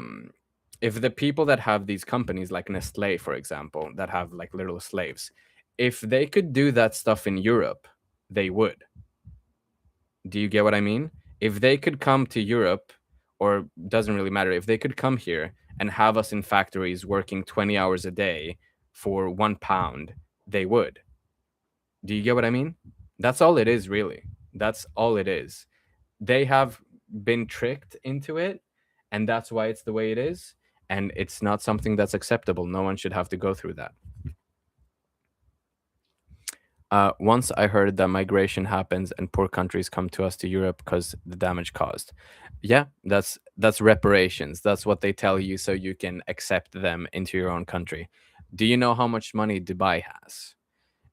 Speaker 1: people that have these companies like Nestle, for example, that have like literal slaves, if they could do that stuff in Europe, they would. Do you get what I mean? If they could come to Europe, or doesn't really matter, if they could come here and have us in factories working 20 hours a day for £1, they would. Do you get what I mean? That's all it is, really. That's all it is. They have been tricked into it, and that's why it's the way it is. And it's not something that's acceptable. No one should have to go through that. Once I heard that migration happens and poor countries come to us to Europe because the damage caused. Yeah, that's reparations. That's what they tell you so you can accept them into your own country. Do you know how much money Dubai has?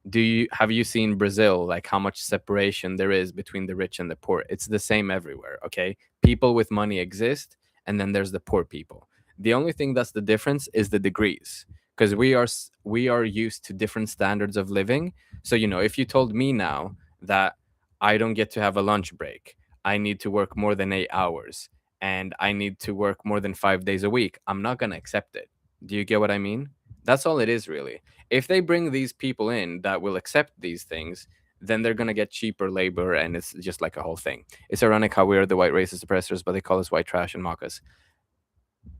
Speaker 1: Do you have you seen Brazil, like how much separation there is between the rich and the poor? It's the same everywhere, okay? People with money exist, and then there's the poor people. The only thing that's the difference is the degrees, because we are used to different standards of living. So, if you told me now that I don't get to have a lunch break, I need to work more than 8 hours, and I need to work more than 5 days a week, I'm not going to accept it. Do you get what I mean? That's all it is, really. If they bring these people in that will accept these things, then they're going to get cheaper labor, and it's just like a whole thing. It's ironic how we are the white racist oppressors, but they call us white trash and mock us.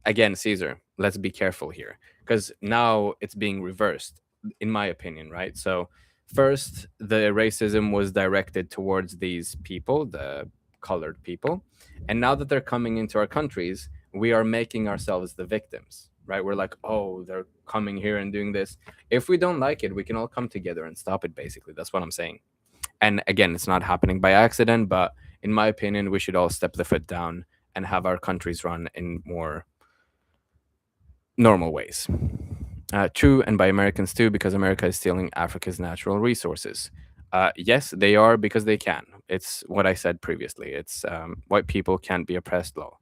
Speaker 1: Again, Caesar, let's be careful here, because now it's being reversed, in my opinion, right? So, first, the racism was directed towards these people, the colored people. And now that they're coming into our countries, we are making ourselves the victims, right? We're like, oh, they're coming here and doing this. If we don't like it, we can all come together and stop it, basically. That's what I'm saying. And again, it's not happening by accident, but in my opinion, we should all step the foot down and have our countries run in more normal ways. True, and by Americans too, because America is stealing Africa's natural resources. Yes, they are, because they can. It's what I said previously. It's white people can't be oppressed law.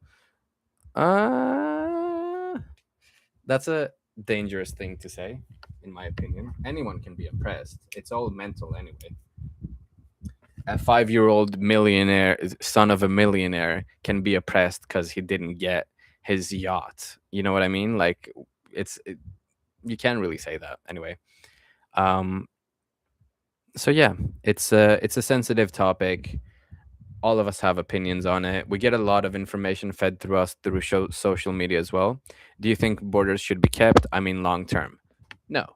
Speaker 1: That's a dangerous thing to say, in my opinion. Anyone can be oppressed. It's all mental anyway. A 5-year-old millionaire, son of a millionaire, can be oppressed because he didn't get his yacht. You know what I mean? Like, you can't really say that anyway. Um, so yeah, it's a sensitive topic. All of us have opinions on it. We get a lot of information fed through us through social media as well. Do you think borders should be kept? I mean, long term. No,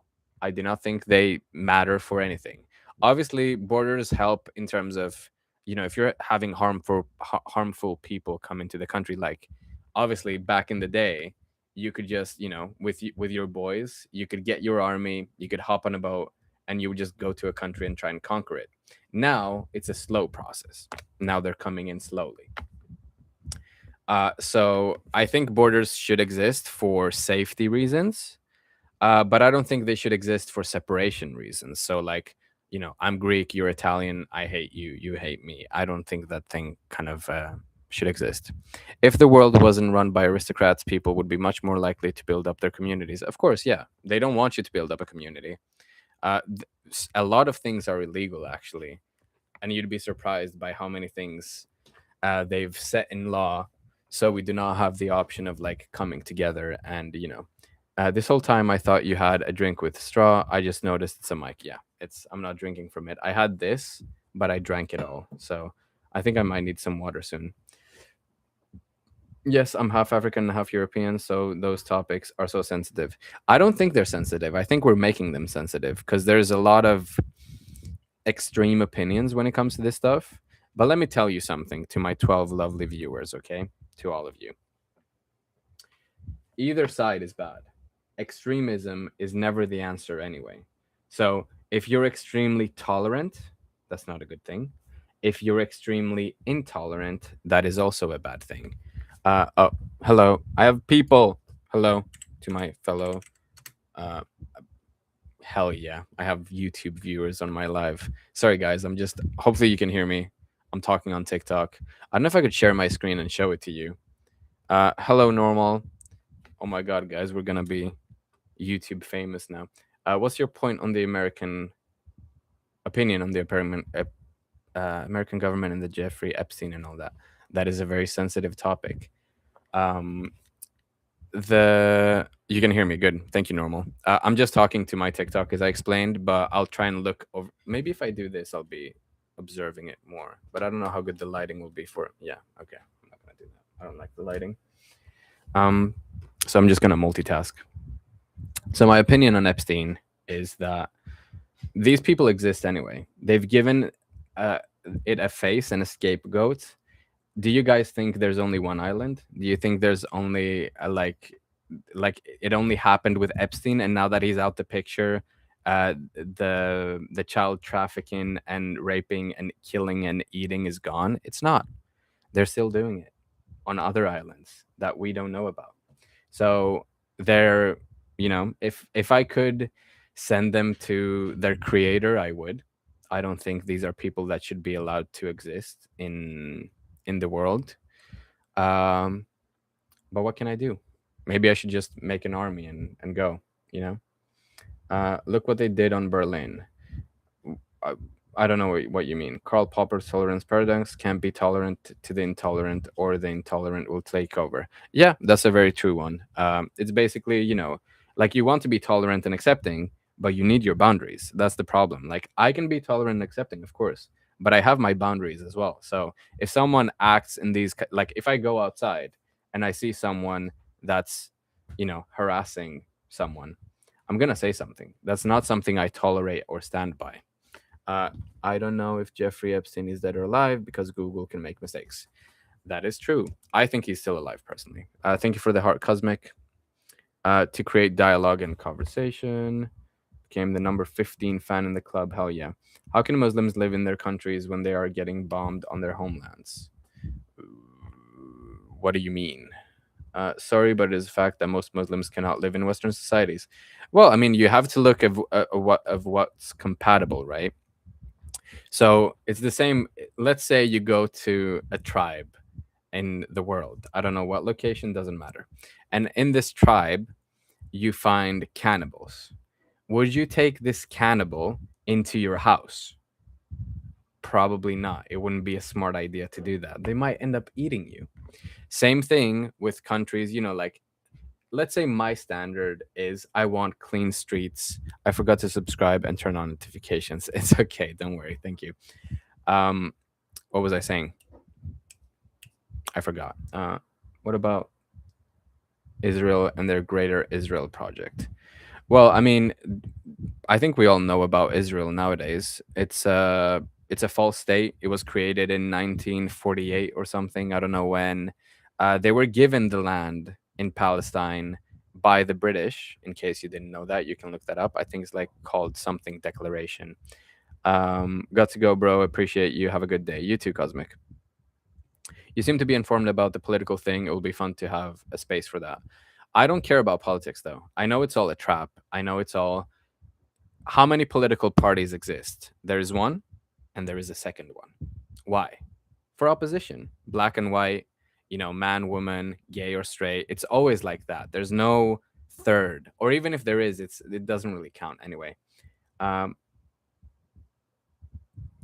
Speaker 1: I do not think they matter for anything. Obviously, borders help in terms of, if you're having harmful people come into the country, like obviously back in the day, you could just, with your boys, you could get your army, you could hop on a boat, and you would just go to a country and try and conquer it. Now it's a slow process. Now they're coming in slowly. So I think borders should exist for safety reasons, but I don't think they should exist for separation reasons. So, like, I'm Greek, you're Italian, I hate you, you hate me. I don't think that thing kind of should exist. If the world wasn't run by aristocrats, people would be much more likely to build up their communities. Of course, yeah, they don't want you to build up a community. A lot of things are illegal, actually, and you'd be surprised by how many things they've set in law. So we do not have the option of like coming together. And this whole time I thought you had a drink with straw. I just noticed it's a mic. Yeah, I'm not drinking from it. I had this, but I drank it all. So I think I might need some water soon. Yes, I'm half African and half European, so those topics are so sensitive. I don't think they're sensitive. I think we're making them sensitive because there's a lot of extreme opinions when it comes to this stuff. But let me tell you something to my 12 lovely viewers, okay? To all of you. Either side is bad. Extremism is never the answer anyway. So if you're extremely tolerant, that's not a good thing. If you're extremely intolerant, that is also a bad thing. Oh, hello. I have people. Hello to my fellow. Uh, Hell yeah. I have YouTube viewers on my live. Sorry, guys. Hopefully you can hear me. I'm talking on TikTok. I don't know if I could share my screen and show it to you. Hello, normal. Oh my God, guys. We're going to be YouTube famous now. What's your point on the American opinion on the American government and the Jeffrey Epstein and all that? That is a very sensitive topic. You can hear me good. Thank you, normal. I'm just talking to my TikTok as I explained, but I'll try and look over. Maybe if I do this, I'll be observing it more, but I don't know how good the lighting will be for it. Yeah, okay, I'm not gonna do that. I don't like the lighting. So I'm just gonna multitask. So my opinion on Epstein is that these people exist anyway. They've given uh, it a face and a scapegoat. Do you guys think there's only one island? Do you think there's only like it only happened with Epstein, and now that he's out the picture, the child trafficking and raping and killing and eating is gone? It's not. They're still doing it on other islands that we don't know about. So they're, if I could send them to their creator, I would. I don't think these are people that should be allowed to exist in the world. Um, but what can I do? Maybe I should just make an army and go. You know, look what they did on Berlin. I, I don't know what you mean. Karl Popper's tolerance paradox: can't be tolerant to the intolerant, or the intolerant will take over. Yeah, that's a very true one. It's basically, like you want to be tolerant and accepting, but you need your boundaries. That's the problem. Like I can be tolerant and accepting, of course, but I have my boundaries as well. So if someone acts in these, like if I go outside and I see someone that's, harassing someone, I'm gonna say something. That's not something I tolerate or stand by. uh, I don't know if Jeffrey Epstein is dead or alive because Google can make mistakes. That is true. I think he's still alive personally. Thank you for the heart, Cosmic. To create dialogue and conversation. Became the number 15 fan in the club. Hell yeah. How can Muslims live in their countries when they are getting bombed on their homelands? What do you mean? Sorry, but it is a fact that most Muslims cannot live in Western societies. Well, I mean, you have to look at what's compatible, right? So it's the same. Let's say you go to a tribe in the world. I don't know what location, doesn't matter. And in this tribe, you find cannibals. Would you take this cannibal into your house? Probably not. It wouldn't be a smart idea to do that. They might end up eating you. Same thing with countries, like let's say my standard is I want clean streets. I forgot to subscribe and turn on notifications. It's okay. Don't worry. Thank you. Um, what was I saying? I forgot. What about Israel and their Greater Israel Project? Well, I mean, I think we all know about Israel nowadays. It's a false state. It was created in 1948 or something. I don't know when. They were given the land in Palestine by the British. In case you didn't know that, you can look that up. I think it's like called something declaration. Got to go, bro. Appreciate you. Have a good day. You too, Cosmic. You seem to be informed about the political thing. It will be fun to have a space for that. I don't care about politics, though. I know it's all a trap. I know it's all. How many political parties exist? There is one, and there is a second one. Why? For opposition, black and white, man, woman, gay or straight. It's always like that. There's no third, or even if there is, it doesn't really count anyway. Um,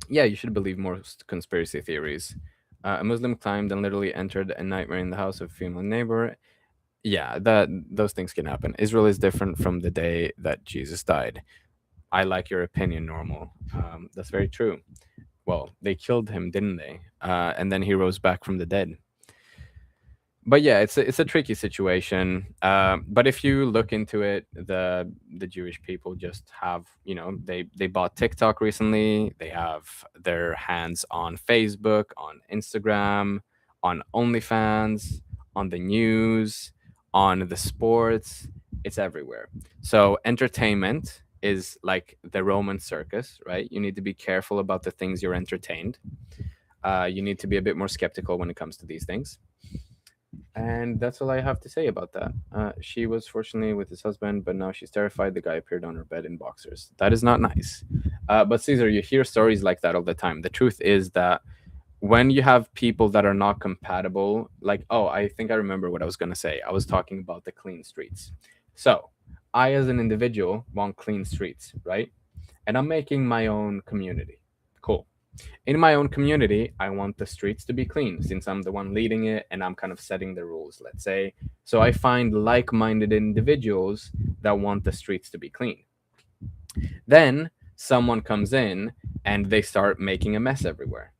Speaker 1: yeah, you should believe most conspiracy theories. A Muslim climbed and literally entered a nightmare in the house of a female neighbor. Yeah, those things can happen. Israel is different from the day that Jesus died. I like your opinion, Normal. That's very true. Well, they killed him, didn't they? And then he rose back from the dead. But yeah, it's a tricky situation. But if you look into it, the Jewish people just have, they bought TikTok recently. They have their hands on Facebook, on Instagram, on OnlyFans, on the news, on the sports. It's everywhere. So entertainment is like the Roman circus, right? You need to be careful about the things you're entertained. You need to be a bit more skeptical when it comes to these things. And that's all I have to say about that. She was fortunately with his husband, but now she's terrified. The guy appeared on her bed in boxers. That is not nice. But Caesar, you hear stories like that all the time. The truth is that when you have people that are not compatible, like, oh, I think I remember what I was going to say. I was talking about the clean streets. So I, as an individual, want clean streets, right? And I'm making my own community. Cool. In my own community, I want the streets to be clean since I'm the one leading it and I'm kind of setting the rules, let's say. So I find like minded individuals that want the streets to be clean. Then someone comes in and they start making a mess everywhere.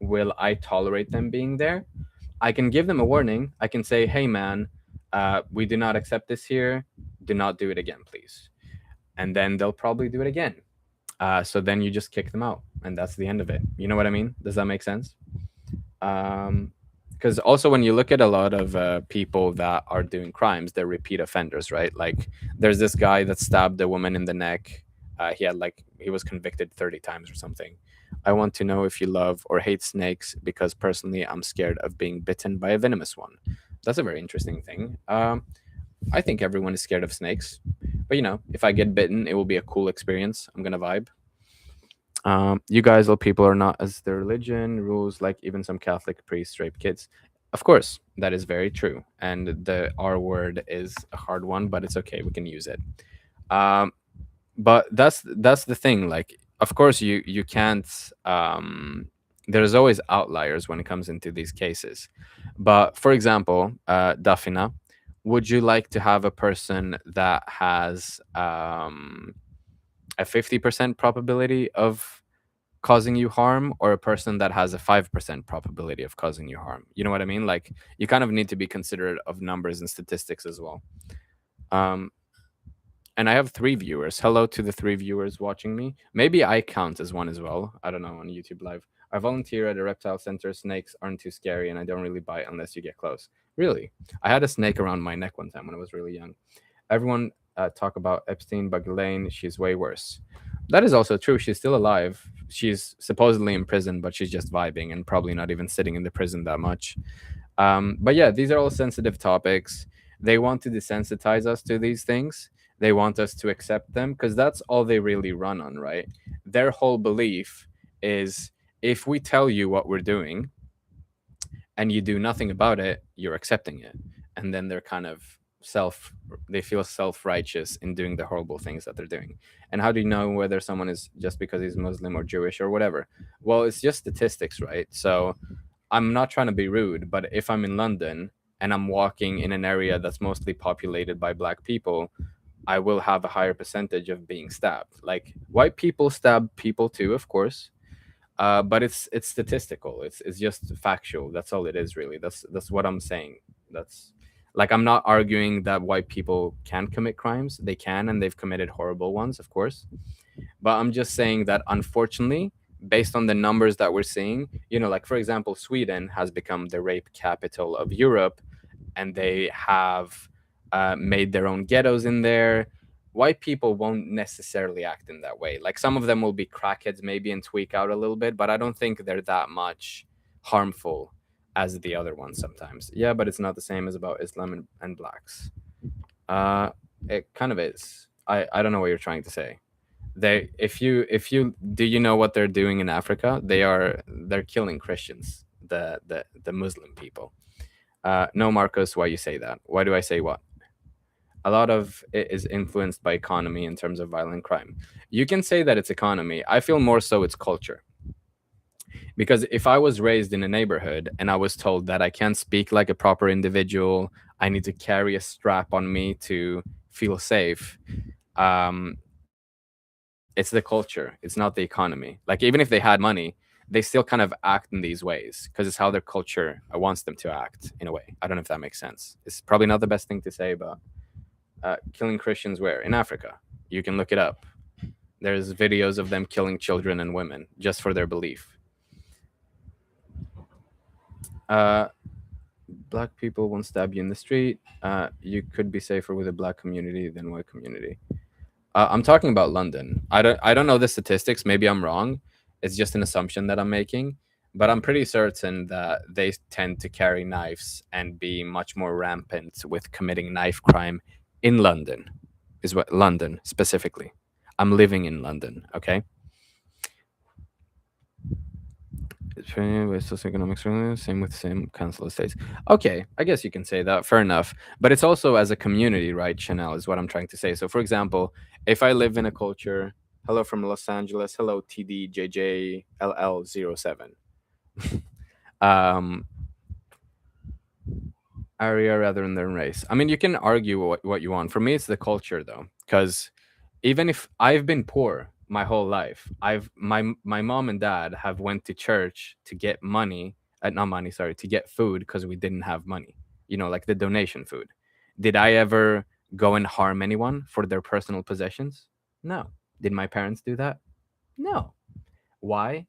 Speaker 1: Will I tolerate them being there? I can give them a warning. I can say, hey, man, We do not accept this here. Do not do it again, please. And then they'll probably do it again. So then you just kick them out, and that's the end of it. You know what I mean? Does that make sense? Because also when you look at a lot of people that are doing crimes, they're repeat offenders, right? Like there's this guy that stabbed a woman in the neck. He was convicted 30 times or something. I want to know if you love or hate snakes because personally I'm scared of being bitten by a venomous one. That's a very interesting thing. I think everyone is scared of snakes, but if I get bitten, it will be a cool experience. I'm gonna vibe. You guys, all people are not as their religion rules, like even some Catholic priests rape kids. Of course, that is very true. And the R word is a hard one, but it's okay. We can use it. Um, but that's the thing. Like, of course, you can't. There's always outliers when it comes into these cases. But for example, Dafina, would you like to have a person that has a 50% probability of causing you harm, or a person that has a 5% probability of causing you harm? You know what I mean? Like you kind of need to be considerate of numbers and statistics as well. Um, and I have 3 viewers. Hello to the 3 viewers watching me. Maybe I count as one as well. I don't know, on YouTube Live. I volunteer at a reptile center. Snakes aren't too scary, and I don't really bite unless you get close. Really? I had a snake around my neck one time when I was really young. Everyone talk about Epstein, but Ghislaine, she's way worse. That is also true. She's still alive. She's supposedly in prison, but she's just vibing and probably not even sitting in the prison that much. But yeah, these are all sensitive topics. They want to desensitize us to these things. They want us to accept them because that's all they really run on, right? Their whole belief is if we tell you what we're doing and you do nothing about it, you're accepting it. And then they're kind of they feel self-righteous in doing the horrible things that they're doing. And how do you know whether someone is just because he's Muslim or Jewish or whatever? Well, it's just statistics, right? So I'm not trying to be rude, but if I'm in London and I'm walking in an area that's mostly populated by black people, I will have a higher percentage of being stabbed. Like white people stab people too, of course, but it's statistical. It's just factual. That's all it is, really. That's what I'm saying. That's like I'm not arguing that white people can commit crimes. They can, and they've committed horrible ones, of course. But I'm just saying that unfortunately, based on the numbers that we're seeing, like for example, Sweden has become the rape capital of Europe, and they have made their own ghettos in there. White people won't necessarily act in that way. Like some of them will be crackheads maybe and tweak out a little bit, but I don't think they're that much harmful as the other ones sometimes. Yeah, but it's not the same as about Islam and blacks. It kind of is. I don't know what you're trying to say. If you do, you know what they're doing in Africa? They're killing Christians, the Muslim people. No, Marcos, why you say that? Why do I say what? A lot of it is influenced by economy in terms of violent crime. You can say that it's economy. I feel more so it's culture. Because if I was raised in a neighborhood and I was told that I can't speak like a proper individual, I need to carry a strap on me to feel safe, it's the culture. It's not the economy. Like even if they had money, they still kind of act in these ways because it's how their culture wants them to act in a way. I don't know if that makes sense. It's probably not the best thing to say, but killing Christians where? In Africa. You can look it up. There's videos of them killing children and women just for their belief. Black people won't stab you in the street. You could be safer with a black community than white community. I'm talking about London. I don't know the statistics. Maybe I'm wrong. It's just an assumption that I'm making, but I'm pretty certain that they tend to carry knives and be much more rampant with committing knife crime in London. Is what London specifically. I'm living in London. Okay. Socioeconomic same with same council estates. Okay, I guess you can say that. Fair enough. But it's also as a community, right? Chanel is what I'm trying to say. So, for example, if I live in a culture, hello from Los Angeles, hello TDJJLL07. Area rather than their race. I mean, you can argue what you want. For me, it's the culture though, because even if I've been poor my whole life, my mom and dad have went to church to get money, not money, sorry, to get food because we didn't have money. Like the donation food. Did I ever go and harm anyone for their personal possessions? No. Did my parents do that? No. Why?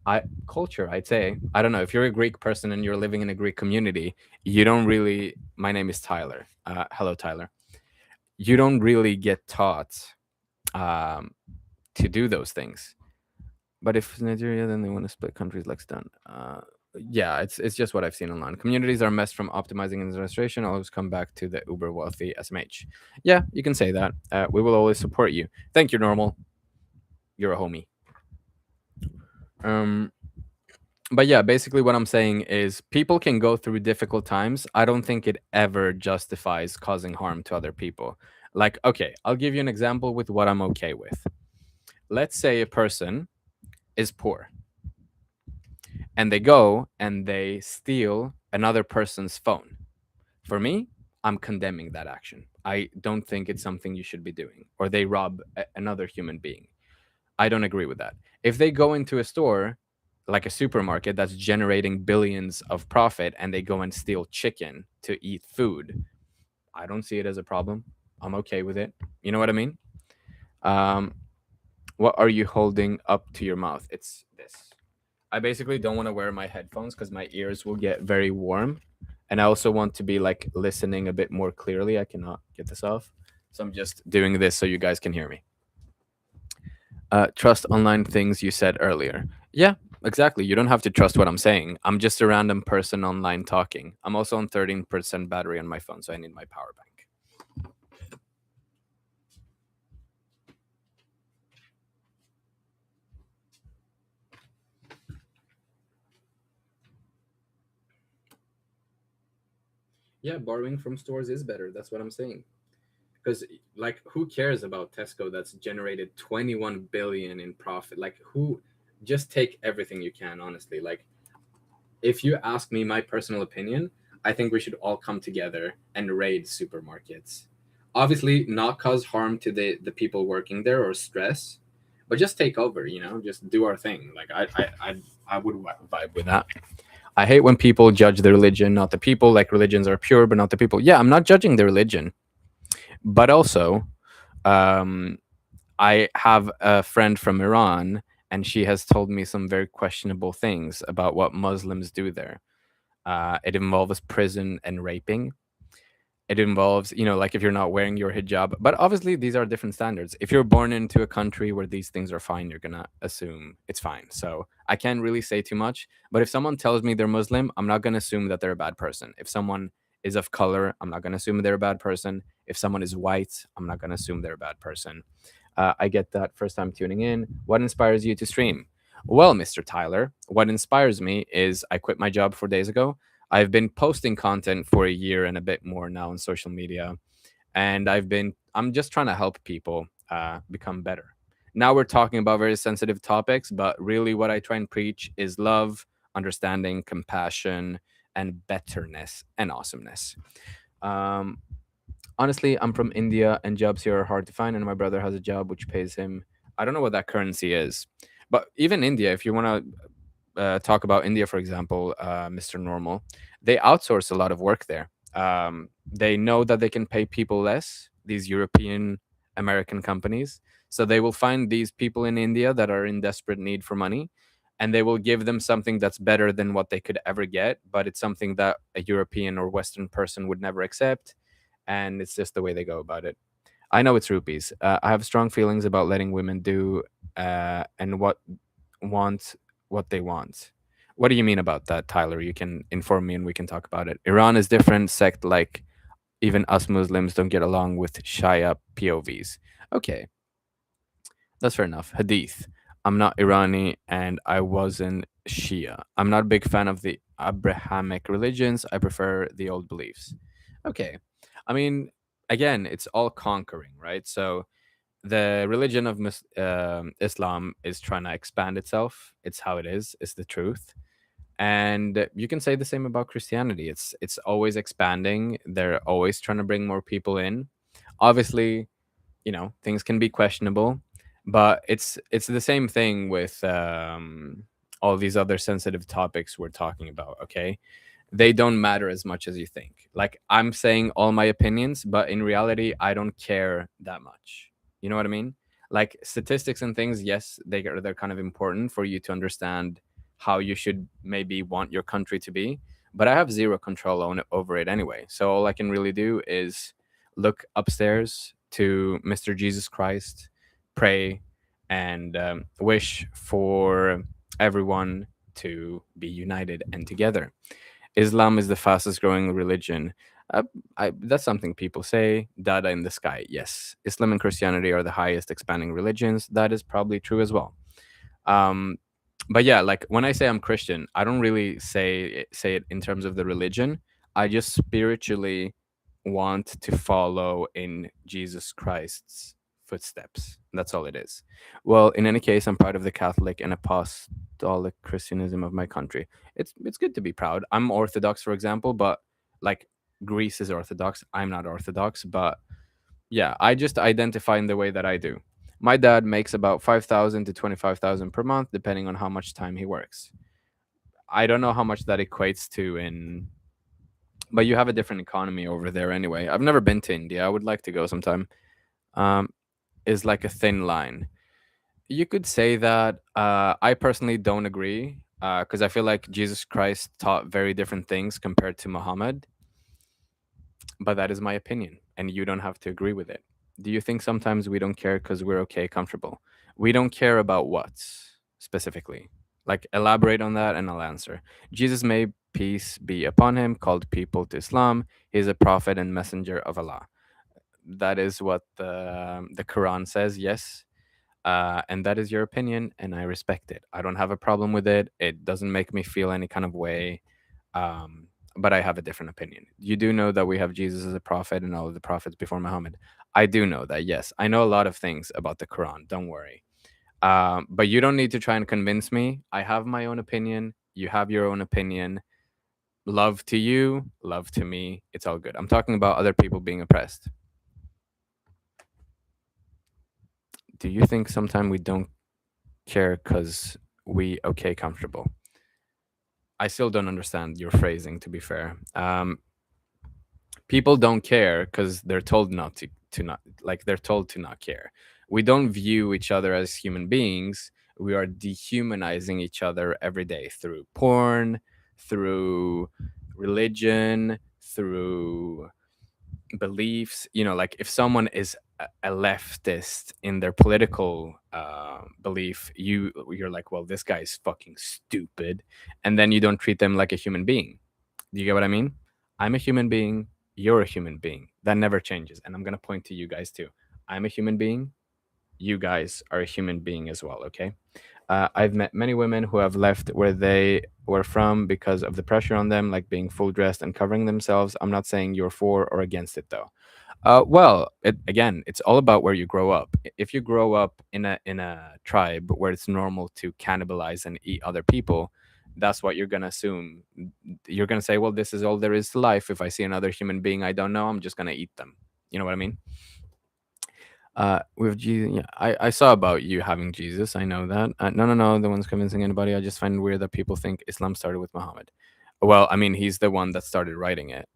Speaker 1: I culture, I'd say. I don't know. If you're a Greek person and you're living in a Greek community, you don't really. My name is Tyler. Hello, Tyler. You don't really get taught um, to do those things. But if Nigeria, then they want to split countries like Stun. Yeah, it's just what I've seen online. Communities are messed from optimizing administration. Always come back to the uber wealthy SMH. Yeah, you can say that. We will always support you. Thank you, Normal. You're a homie. Um, but yeah, basically what I'm saying is people can go through difficult times. I don't think it ever justifies causing harm to other people. Like, okay, I'll give you an example with what I'm okay with. Let's say a person is poor and they go and they steal another person's phone. For me, I'm condemning that action. I don't think it's something you should be doing. Or they rob another human being. I don't agree with that. If they go into a store like a supermarket that's generating billions of profit and they go and steal chicken to eat food, I don't see it as a problem. I'm okay with it. You know what I mean? Um, what are you holding up to your mouth? It's this. I basically don't want to wear my headphones because my ears will get very warm. And I also want to be like listening a bit more clearly. I cannot get this off. So I'm just doing this so you guys can hear me. Trust online things you said earlier. Yeah, exactly. You don't have to trust what I'm saying. I'm just a random person online talking. I'm also on 13% battery on my phone, so I need my power bank. Yeah, borrowing from stores is better. That's what I'm saying. Because, like, who cares about Tesco that's generated 21 billion in profit? Like, who? Just take everything you can, honestly. Like, if you ask me my personal opinion, I think we should all come together and raid supermarkets. Obviously, not cause harm to the people working there or stress, but just take over. Just do our thing. Like I would vibe with that. I hate when people judge the religion, not the people. Like religions are pure, but not the people. Yeah, I'm not judging the religion, but also, um, I have a friend from Iran, and she has told me some very questionable things about what Muslims do there. It involves prison and raping. It involves, like if you're not wearing your hijab. But obviously, these are different standards. If you're born into a country where these things are fine, you're gonna assume it's fine. So I can't really say too much. But if someone tells me they're Muslim, I'm not gonna assume that they're a bad person. If someone is of color, I'm not gonna assume they're a bad person. If someone is white, I'm not gonna assume they're a bad person. I get that first time tuning in. What inspires you to stream? Well, Mr. Tyler, what inspires me is I quit my job 4 days ago. I've been posting content for a year and a bit more now on social media, and I'm just trying to help people become better. Now we're talking about very sensitive topics, but really what I try and preach is love, understanding, compassion, and betterness and awesomeness. Um, Honestly, I'm from India and jobs here are hard to find, and my brother has a job which pays him. I don't know what that currency is, but even India, if you want to talk about India, for example, Mr. Normal, they outsource a lot of work there. They know that they can pay people less, these European American companies. So they will find these people in India that are in desperate need for money, and they will give them something that's better than what they could ever get, but it's something that a European or Western person would never accept. And it's just the way they go about it. I know it's rupees. I have strong feelings about letting women do and want what they want. What do you mean about that, Tyler? You can inform me and we can talk about it. Iran is different sect, like even us Muslims don't get along with Shia POVs. Okay, that's fair enough. Hadith. I'm not Irani and I wasn't Shia. I'm not a big fan of the Abrahamic religions. I prefer the old beliefs. Okay. I mean, again, it's all conquering, right? So the religion of Islam is trying to expand itself. It's how it is. It's the truth. And you can say the same about Christianity. It's always expanding. They're always trying to bring more people in. Obviously, things can be questionable, but it's the same thing with all these other sensitive topics we're talking about. Okay, they don't matter as much as you think. Like, I'm saying all my opinions, but in reality, I don't care that much. You know what I mean? Like, statistics and things, yes, they're kind of important for you to understand how you should maybe want your country to be, but I have zero control over it anyway. So all I can really do is look upstairs to Mr. Jesus Christ, pray, and wish for everyone to be united and together. Islam is the fastest growing religion. Uh, that's something people say. Dada in the sky. Yes, Islam and Christianity are the highest expanding religions. That is probably true as well. Um, but yeah, like when I say I'm Christian, I don't really say it in terms of the religion. I just spiritually want to follow in Jesus Christ's footsteps. That's all it is. Well, in any case, I'm proud of the Catholic and apostolic Christianism of my country. It's good to be proud. I'm Orthodox, for example, but like Greece is Orthodox. I'm not Orthodox, but yeah, I just identify in the way that I do. My dad makes about 5,000 to 25,000 per month, depending on how much time he works. I don't know how much that equates to in, but you have a different economy over there anyway. I've never been to India. I would like to go sometime. Um, is like a thin line. You could say that. I personally don't agree because I feel like Jesus Christ taught very different things compared to Muhammad. But that is my opinion, and you don't have to agree with it. Do you think sometimes we don't care because we're okay, comfortable? We don't care about what specifically? Like, elaborate on that and I'll answer. Jesus, may peace be upon him, called people to Islam. He is a prophet and messenger of Allah. That is what the Quran says, yes. And that is your opinion, and I respect it. I don't have a problem with it. It doesn't make me feel any kind of way. Um, but I have a different opinion. You do know that we have Jesus as a prophet and all of the prophets before Muhammad. I do know that, yes. I know a lot of things about the Quran. Don't worry. But you don't need to try and convince me. I have my own opinion. You have your own opinion. Love to you, love to me. It's all good. I'm talking about other people being oppressed. Do you think sometimes we don't care because we okay comfortable? I still don't understand your phrasing, to be fair. People don't care because they're told not to not, like, they're told to not care. We don't view each other as human beings. We are dehumanizing each other every day through porn, through religion, through beliefs. Like, if someone is a leftist in their political belief, you're like, well, this guy is fucking stupid, and then you don't treat them like a human being. Do you get what I mean? I'm a human being. You're a human being. That never changes. And I'm going to point to you guys too. I'm a human being. You guys are a human being as well. Okay. I've met many women who have left where they were from because of the pressure on them, like being full dressed and covering themselves. I'm not saying you're for or against it though. Well, again, it's all about where you grow up. If you grow up in a tribe where it's normal to cannibalize and eat other people, that's what you're gonna assume. You're gonna say, "Well, this is all there is to life. If I see another human being I don't know, I'm just gonna eat them." You know what I mean? With Jesus, yeah, I saw about you having Jesus. I know that. No, no, no. The one's convincing anybody. I just find it weird that people think Islam started with Muhammad. Well, I mean, he's the one that started writing it.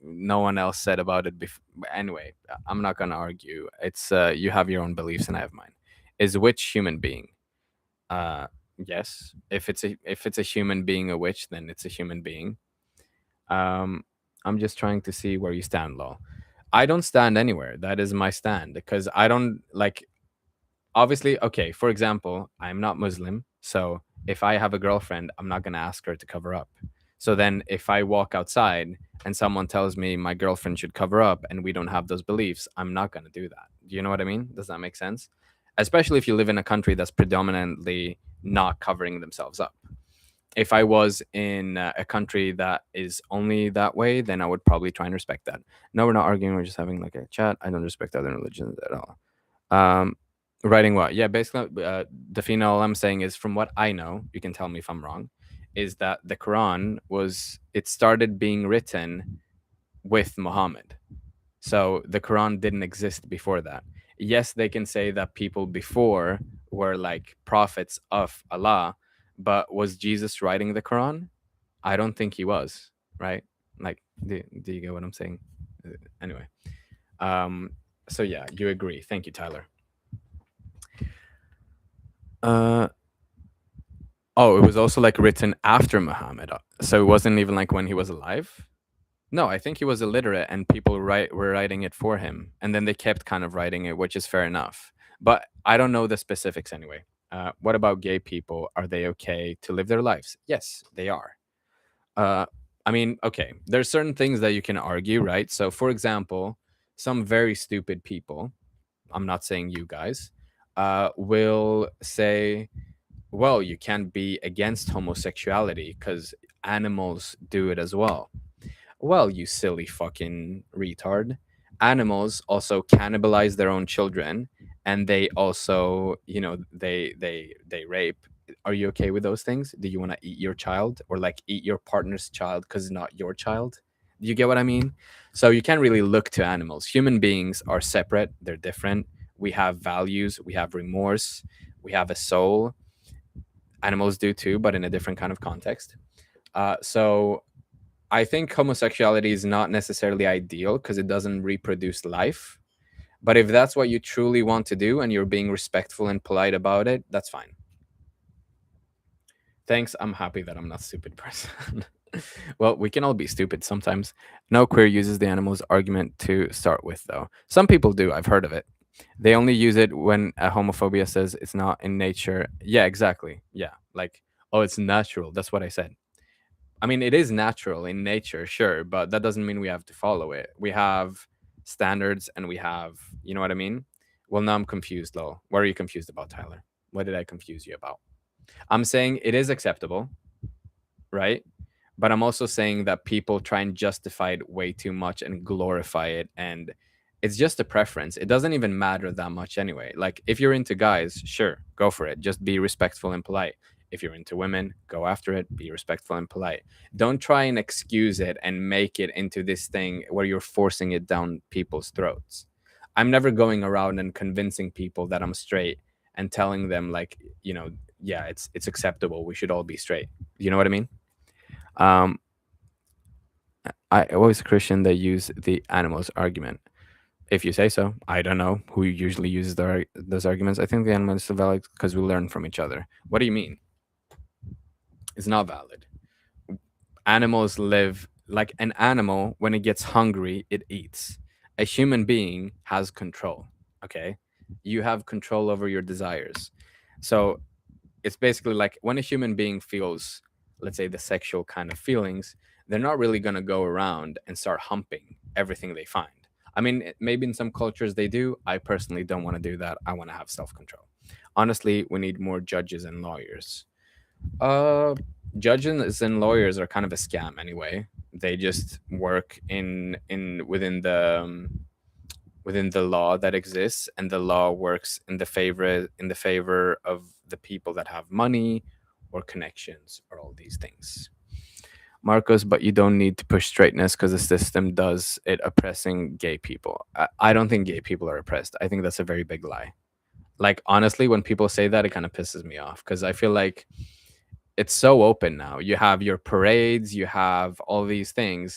Speaker 1: No one else said about it before. Anyway, I'm not gonna argue. It's you have your own beliefs and I have mine. Is witch human being? Uh, yes. If it's a human being a witch, then it's a human being. Um, I'm just trying to see where you stand, law. I don't stand anywhere. That is my stand because I don't like. Obviously, okay. For example, I'm not Muslim, so if I have a girlfriend, I'm not gonna ask her to cover up. So then, if I walk outside and someone tells me my girlfriend should cover up, and we don't have those beliefs, I'm not gonna do that. Do you know what I mean? Does that make sense? Especially if you live in a country that's predominantly not covering themselves up. If I was in a country that is only that way, then I would probably try and respect that. No, we're not arguing. We're just having like a chat. I don't respect other religions at all. Um, writing what? Yeah, basically, Dafina, all I'm saying is from what I know, you can tell me if I'm wrong, is that the Quran it started being written with Muhammad. So the Quran didn't exist before that. Yes, they can say that people before were like prophets of Allah, but was Jesus writing the Quran? I don't think he was, right? Like, do you get what I'm saying? Anyway, um, so yeah, you agree. Thank you, Tyler. Uh, oh, it was also like written after Muhammad, so it wasn't even like when he was alive. No, I think he was illiterate, and people were writing it for him, and then they kept kind of writing it, which is fair enough. But I don't know the specifics anyway. What about gay people? Are they okay to live their lives? Yes, they are. Uh, I mean, okay, there's certain things that you can argue, right? So, for example, some very stupid people, I'm not saying you guys, will say, well, you can't be against homosexuality because animals do it as well. Well, you silly fucking retard. Animals also cannibalize their own children, and they also, they rape. Are you okay with those things? Do you want to eat your child, or like eat your partner's child because it's not your child? Do you get what I mean? So you can't really look to animals. Human beings are separate, they're different. We have values, we have remorse, we have a soul. Animals do too, but in a different kind of context. So I think homosexuality is not necessarily ideal because it doesn't reproduce life. But if that's what you truly want to do and you're being respectful and polite about it, that's fine. Thanks. I'm happy that I'm not a stupid person. Well, we can all be stupid sometimes. No queer uses the animals argument to start with, though. Some people do. I've heard of it. They only use it when a homophobia says it's not in nature. Yeah, exactly. Yeah. Like, oh, it's natural. That's what I said. I mean, it is natural in nature, sure, but that doesn't mean we have to follow it. We have standards and we have, you know what I mean? Well, now I'm confused, Lowell. What are you confused about, Tyler? What did I confuse you about? I'm saying it is acceptable, right? But I'm also saying that people try and justify it way too much and glorify it. And it's just a preference. It doesn't even matter that much anyway. Like, if you're into guys, sure, go for it. Just be respectful and polite. If you're into women, go after it, be respectful and polite. Don't try and excuse it and make it into this thing where you're forcing it down people's throats. I'm never going around and convincing people that I'm straight and telling them, like, yeah, it's acceptable. We should all be straight. You know what I mean? Um, I was a Christian that use the animals argument. If you say so, I don't know who usually uses those arguments. I think the animals are valid because we learn from each other. What do you mean? It's not valid. Animals live like an animal. When it gets hungry, it eats. A human being has control. Okay, you have control over your desires. So it's basically like when a human being feels, let's say, the sexual kind of feelings, they're not really going to go around and start humping everything they find. I mean, maybe in some cultures they do. I personally don't want to do that. I want to have self-control. Honestly, we need more judges and lawyers. uh Judges and lawyers are kind of a scam anyway. They just work in within the law that exists, and the law works in the favor of the people that have money or connections or all these things. Marcos, but you don't need to push straightness because the system does it, oppressing gay people. I don't think gay people are oppressed. I think that's a very big lie. Like, honestly, when people say that, it kind of pisses me off because I feel like it's so open now. You have your parades, you have all these things.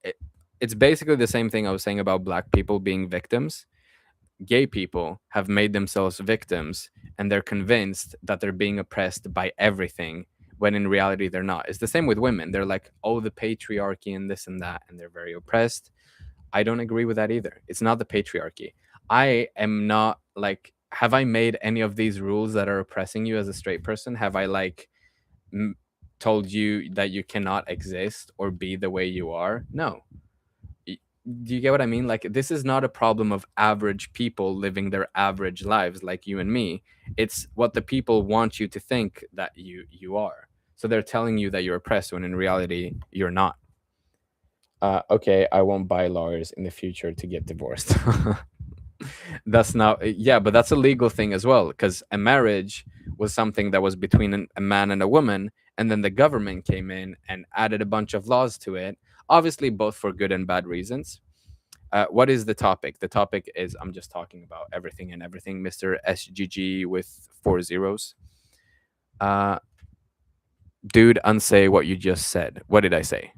Speaker 1: it, it's basically the same thing I was saying about black people being victims. Gay people have made themselves victims, and they're convinced that they're being oppressed by everything, when in reality they're not. It's the same with women. They're like, oh, the patriarchy and this and that, and they're very oppressed. I don't agree with that either. It's not the patriarchy. I am not like, have I made any of these rules that are oppressing you as a straight person? Have I like m- told you that you cannot exist or be the way you are? No. Do you get what I mean? Like, this is not a problem of average people living their average lives like you and me. It's what the people want you to think that you are. So they're telling you that you're oppressed when in reality you're not. Okay, I won't buy lawyers in the future to get divorced. That's not, yeah, but that's a legal thing as well, because a marriage was something that was between a man and a woman, and then the government came in and added a bunch of laws to it, obviously both for good and bad reasons. What is the topic? The topic is, I'm just talking about everything and everything, Mr. SGG with 4 zeros. uh Dude, unsay what you just said. What did I say?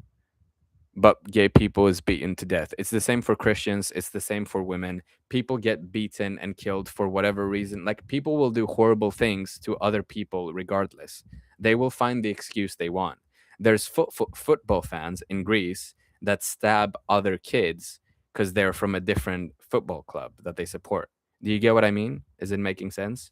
Speaker 1: But gay people is beaten to death. It's the same for Christians, it's the same for women. People get beaten and killed for whatever reason. Like, people will do horrible things to other people regardless. They will find the excuse they want. There's football fans in Greece that stab other kids because they're from a different football club that they support. Do you get what I mean? Is it making sense?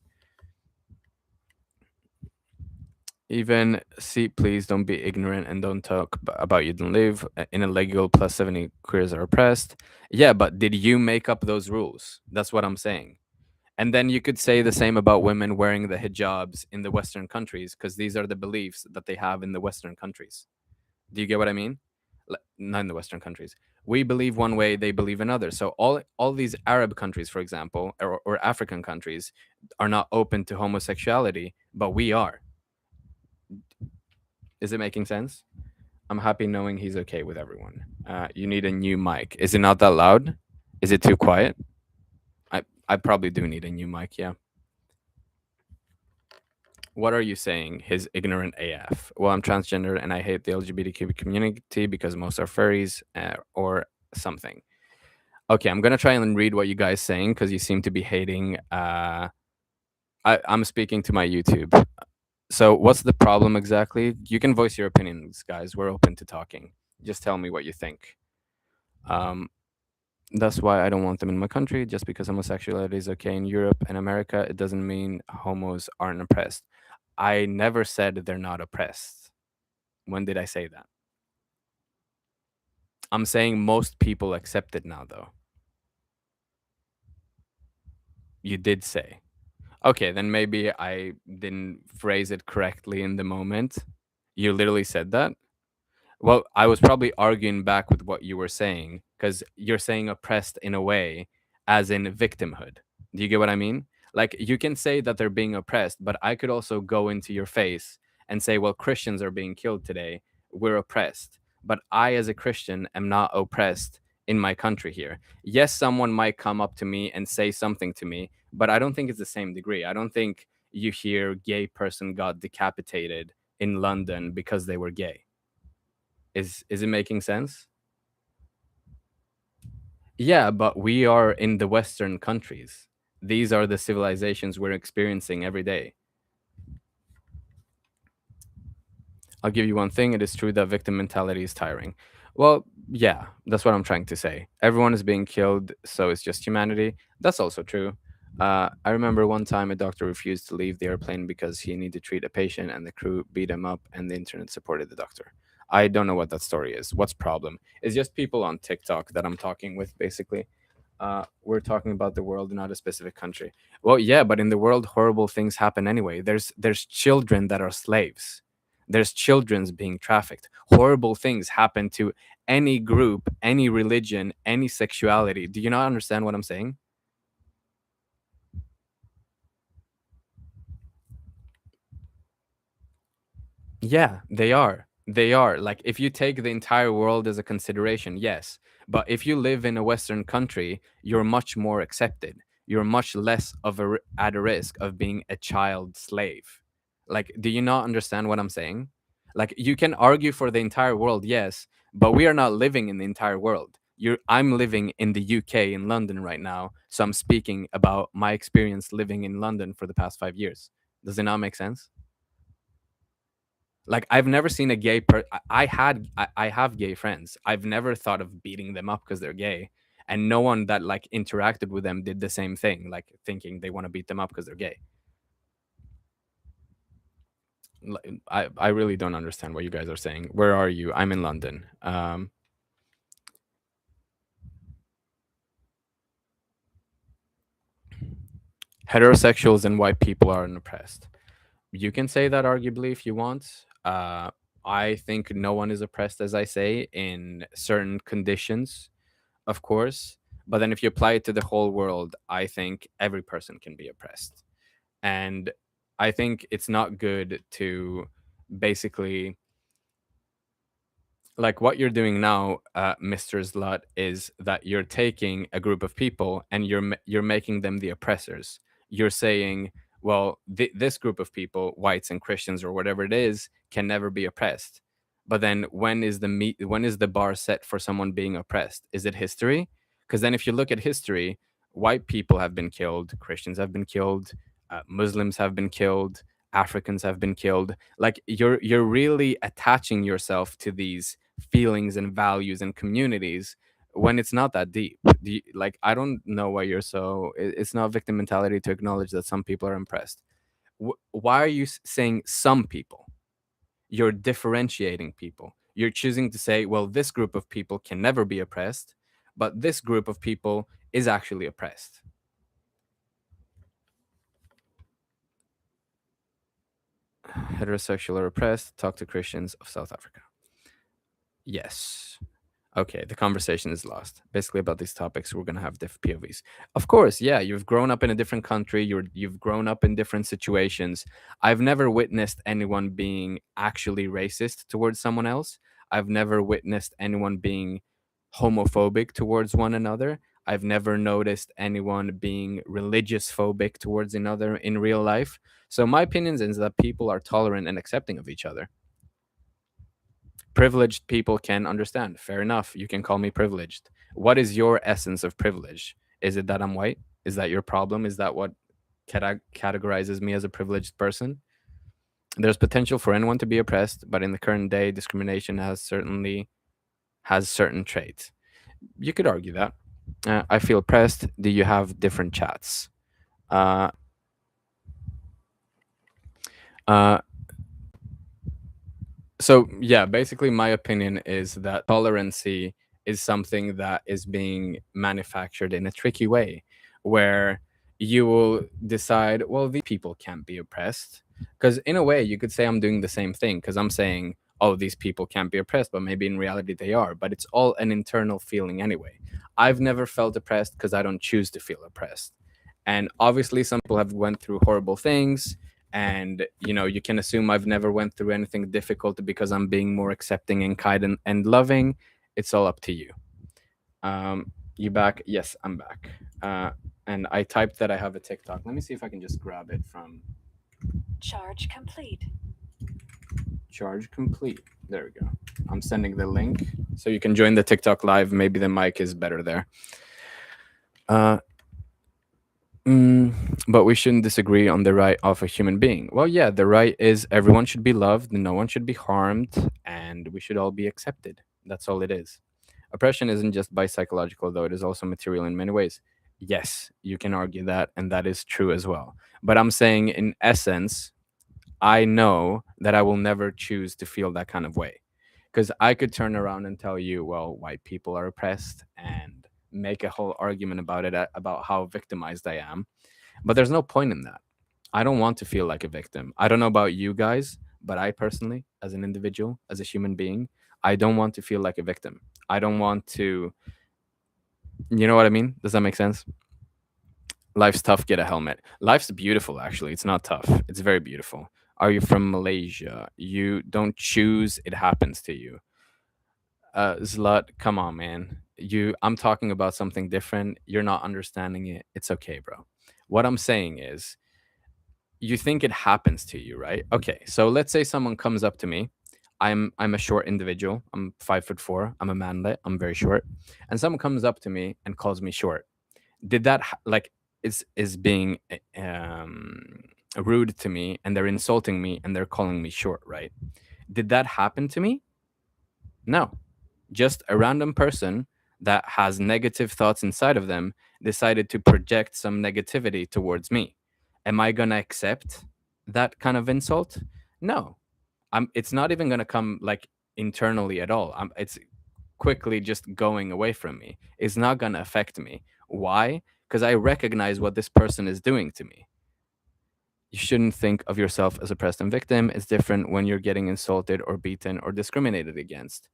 Speaker 1: Even see, please don't be ignorant and don't talk about you don't live in a legal plus 70 queers are oppressed. Yeah, but did you make up those rules? That's what I'm saying. And then you could say the same about women wearing the hijabs in the Western countries, because these are the beliefs that they have in the Western countries. Do you get what I mean? Not in the Western countries. We believe one way, they believe another. So all these Arab countries, for example, or African countries, are not open to homosexuality, but we are. Is it making sense? I'm happy knowing he's okay with everyone. You need a new mic. Is it not that loud? Is it too quiet? I probably do need a new mic. Yeah. What are you saying? His ignorant AF. Well, I'm transgender and I hate the LGBTQ community because most are furries or something. Okay, I'm gonna try and read what you guys saying because you seem to be hating. I'm speaking to my YouTube. So, what's the problem exactly? You can voice your opinions, guys. We're open to talking. Just tell me what you think. Um, That's why I don't want them in my country. Just because homosexuality is okay in Europe and America, it doesn't mean homos aren't oppressed. I never said they're not oppressed. When did I say that? I'm saying most people accept it now, though. You did say. Okay, then maybe I didn't phrase it correctly in the moment. You literally said that? Well, I was probably arguing back with what you were saying because you're saying oppressed in a way, as in victimhood. Do you get what I mean? Like, you can say that they're being oppressed, but I could also go into your face and say, well, Christians are being killed today. We're oppressed. But I, as a Christian, am not oppressed in my country here. Yes, someone might come up to me and say something to me, but I don't think it's the same degree. I don't think you hear gay person got decapitated in London because they were gay. Is it making sense? Yeah, but we are in the Western countries. These are the civilizations we're experiencing every day. I'll give you one thing. It is true that victim mentality is tiring. Well, yeah, that's what I'm trying to say. Everyone is being killed, so it's just humanity. That's also true. I remember one time a doctor refused to leave the airplane because he needed to treat a patient, and the crew beat him up, and the internet supported the doctor. I don't know what that story is. What's problem? It's just people on TikTok that I'm talking with, basically. We're talking about the world, not a specific country. Well, yeah, but in the world, horrible things happen anyway. There's children that are slaves. There's children's being trafficked. Horrible things happen to any group, any religion, any sexuality. Do you not understand what I'm saying? Yeah, they are. They are. Like, if you take the entire world as a consideration, yes. But if you live in a Western country, you're much more accepted. You're much less of at a risk of being a child slave. Like, do you not understand what I'm saying? Like, you can argue for the entire world, yes, but we are not living in the entire world. I'm living in the UK in London right now, so I'm speaking about my experience living in London for the past 5 years. Does it not make sense? Like, I've never seen a gay I have gay friends. I've never thought of beating them up because they're gay. And no one that like interacted with them did the same thing, like thinking they want to beat them up because they're gay. I really don't understand what you guys are saying. Where are you? I'm in London. Heterosexuals and white people are oppressed. You can say that arguably if you want. I think no one is oppressed, as I say, in certain conditions, of course. But then if you apply it to the whole world, I think every person can be oppressed. And I think it's not good to basically, like, what you're doing now, Mr. Zlut, is that you're taking a group of people and you're making them the oppressors. You're saying, well, this group of people, whites and Christians or whatever it is, can never be oppressed. But then when is the bar set for someone being oppressed? Is it history? Because then if you look at history, white people have been killed, Christians have been killed, Muslims have been killed, Africans have been killed. Like you're really attaching yourself to these feelings and values and communities when it's not that deep. Like, I don't know why you're so. It's not victim mentality to acknowledge that some people are impressed. Why are you saying some people? You're differentiating people. You're choosing to say, well, this group of people can never be oppressed, but this group of people is actually oppressed. Heterosexual are oppressed. Talk to Christians of South Africa. Yes. Okay, the conversation is lost. Basically, about these topics, we're gonna have different POVs. Of course, yeah, you've grown up in a different country. You've grown up in different situations. I've never witnessed anyone being actually racist towards someone else. I've never witnessed anyone being homophobic towards one another. I've never noticed anyone being religious phobic towards another in real life. So my opinion is that people are tolerant and accepting of each other. Privileged people can understand. Fair enough. You can call me privileged. What is your essence of privilege? Is it that I'm white? Is that your problem? Is that what categorizes me as a privileged person? There's potential for anyone to be oppressed, but in the current day, discrimination has certain traits. You could argue that. I feel oppressed. Do you have different chats? Uh, uh, so yeah, basically my opinion is that tolerancy is something that is being manufactured in a tricky way, where you will decide, well, these people can't be oppressed, because in a way you could say I'm doing the same thing, because I'm saying, oh, these people can't be oppressed, but maybe in reality they are. But it's all an internal feeling anyway. I've never felt oppressed because I don't choose to feel oppressed. And obviously some people have went through horrible things, and you can assume I've never went through anything difficult because I'm being more accepting and kind and loving. It's all up to you. You back? Yes, I'm back. And I typed that I have a TikTok. Let me see if I can just grab it from
Speaker 2: Charge complete.
Speaker 1: charge complete. There we go. I'm sending the link so you can join the TikTok live. Maybe the mic is better there. But we shouldn't disagree on the right of a human being. Well, yeah, the right is everyone should be loved, no one should be harmed, and we should all be accepted. That's all it is. Oppression isn't just by psychological, though, it is also material in many ways. Yes, you can argue that, and that is true as well. But I'm saying, in essence, I know that I will never choose to feel that kind of way. Because I could turn around and tell you, well, white people are oppressed, and make a whole argument about it, about how victimized I am. But there's no point in that. I don't want to feel like a victim. I don't know about you guys, but I personally, as an individual, as a human being, I don't want to feel like a victim. I don't want to, you know what I mean? Does that make sense? Life's tough, get a helmet. Life's beautiful, actually. It's not tough, it's very beautiful. Are you from Malaysia? You don't choose, it happens to you. Zlut, come on, man. I'm talking about something different. You're not understanding it. It's okay, bro. What I'm saying is, you think it happens to you, right? Okay, so let's say someone comes up to me. I'm a short individual. I'm 5'4". I'm a manlet. I'm very short. And someone comes up to me and calls me short. Did that like is being rude to me, and they're insulting me and they're calling me short, right? Did that happen to me? No. Just a random person that has negative thoughts inside of them decided to project some negativity towards me. Am I going to accept that kind of insult? No. It's not even going to come like internally at all. It's quickly just going away from me. It's not going to affect me. Why? Because I recognize what this person is doing to me. You shouldn't think of yourself as oppressed and victim. It's different when you're getting insulted or beaten or discriminated against.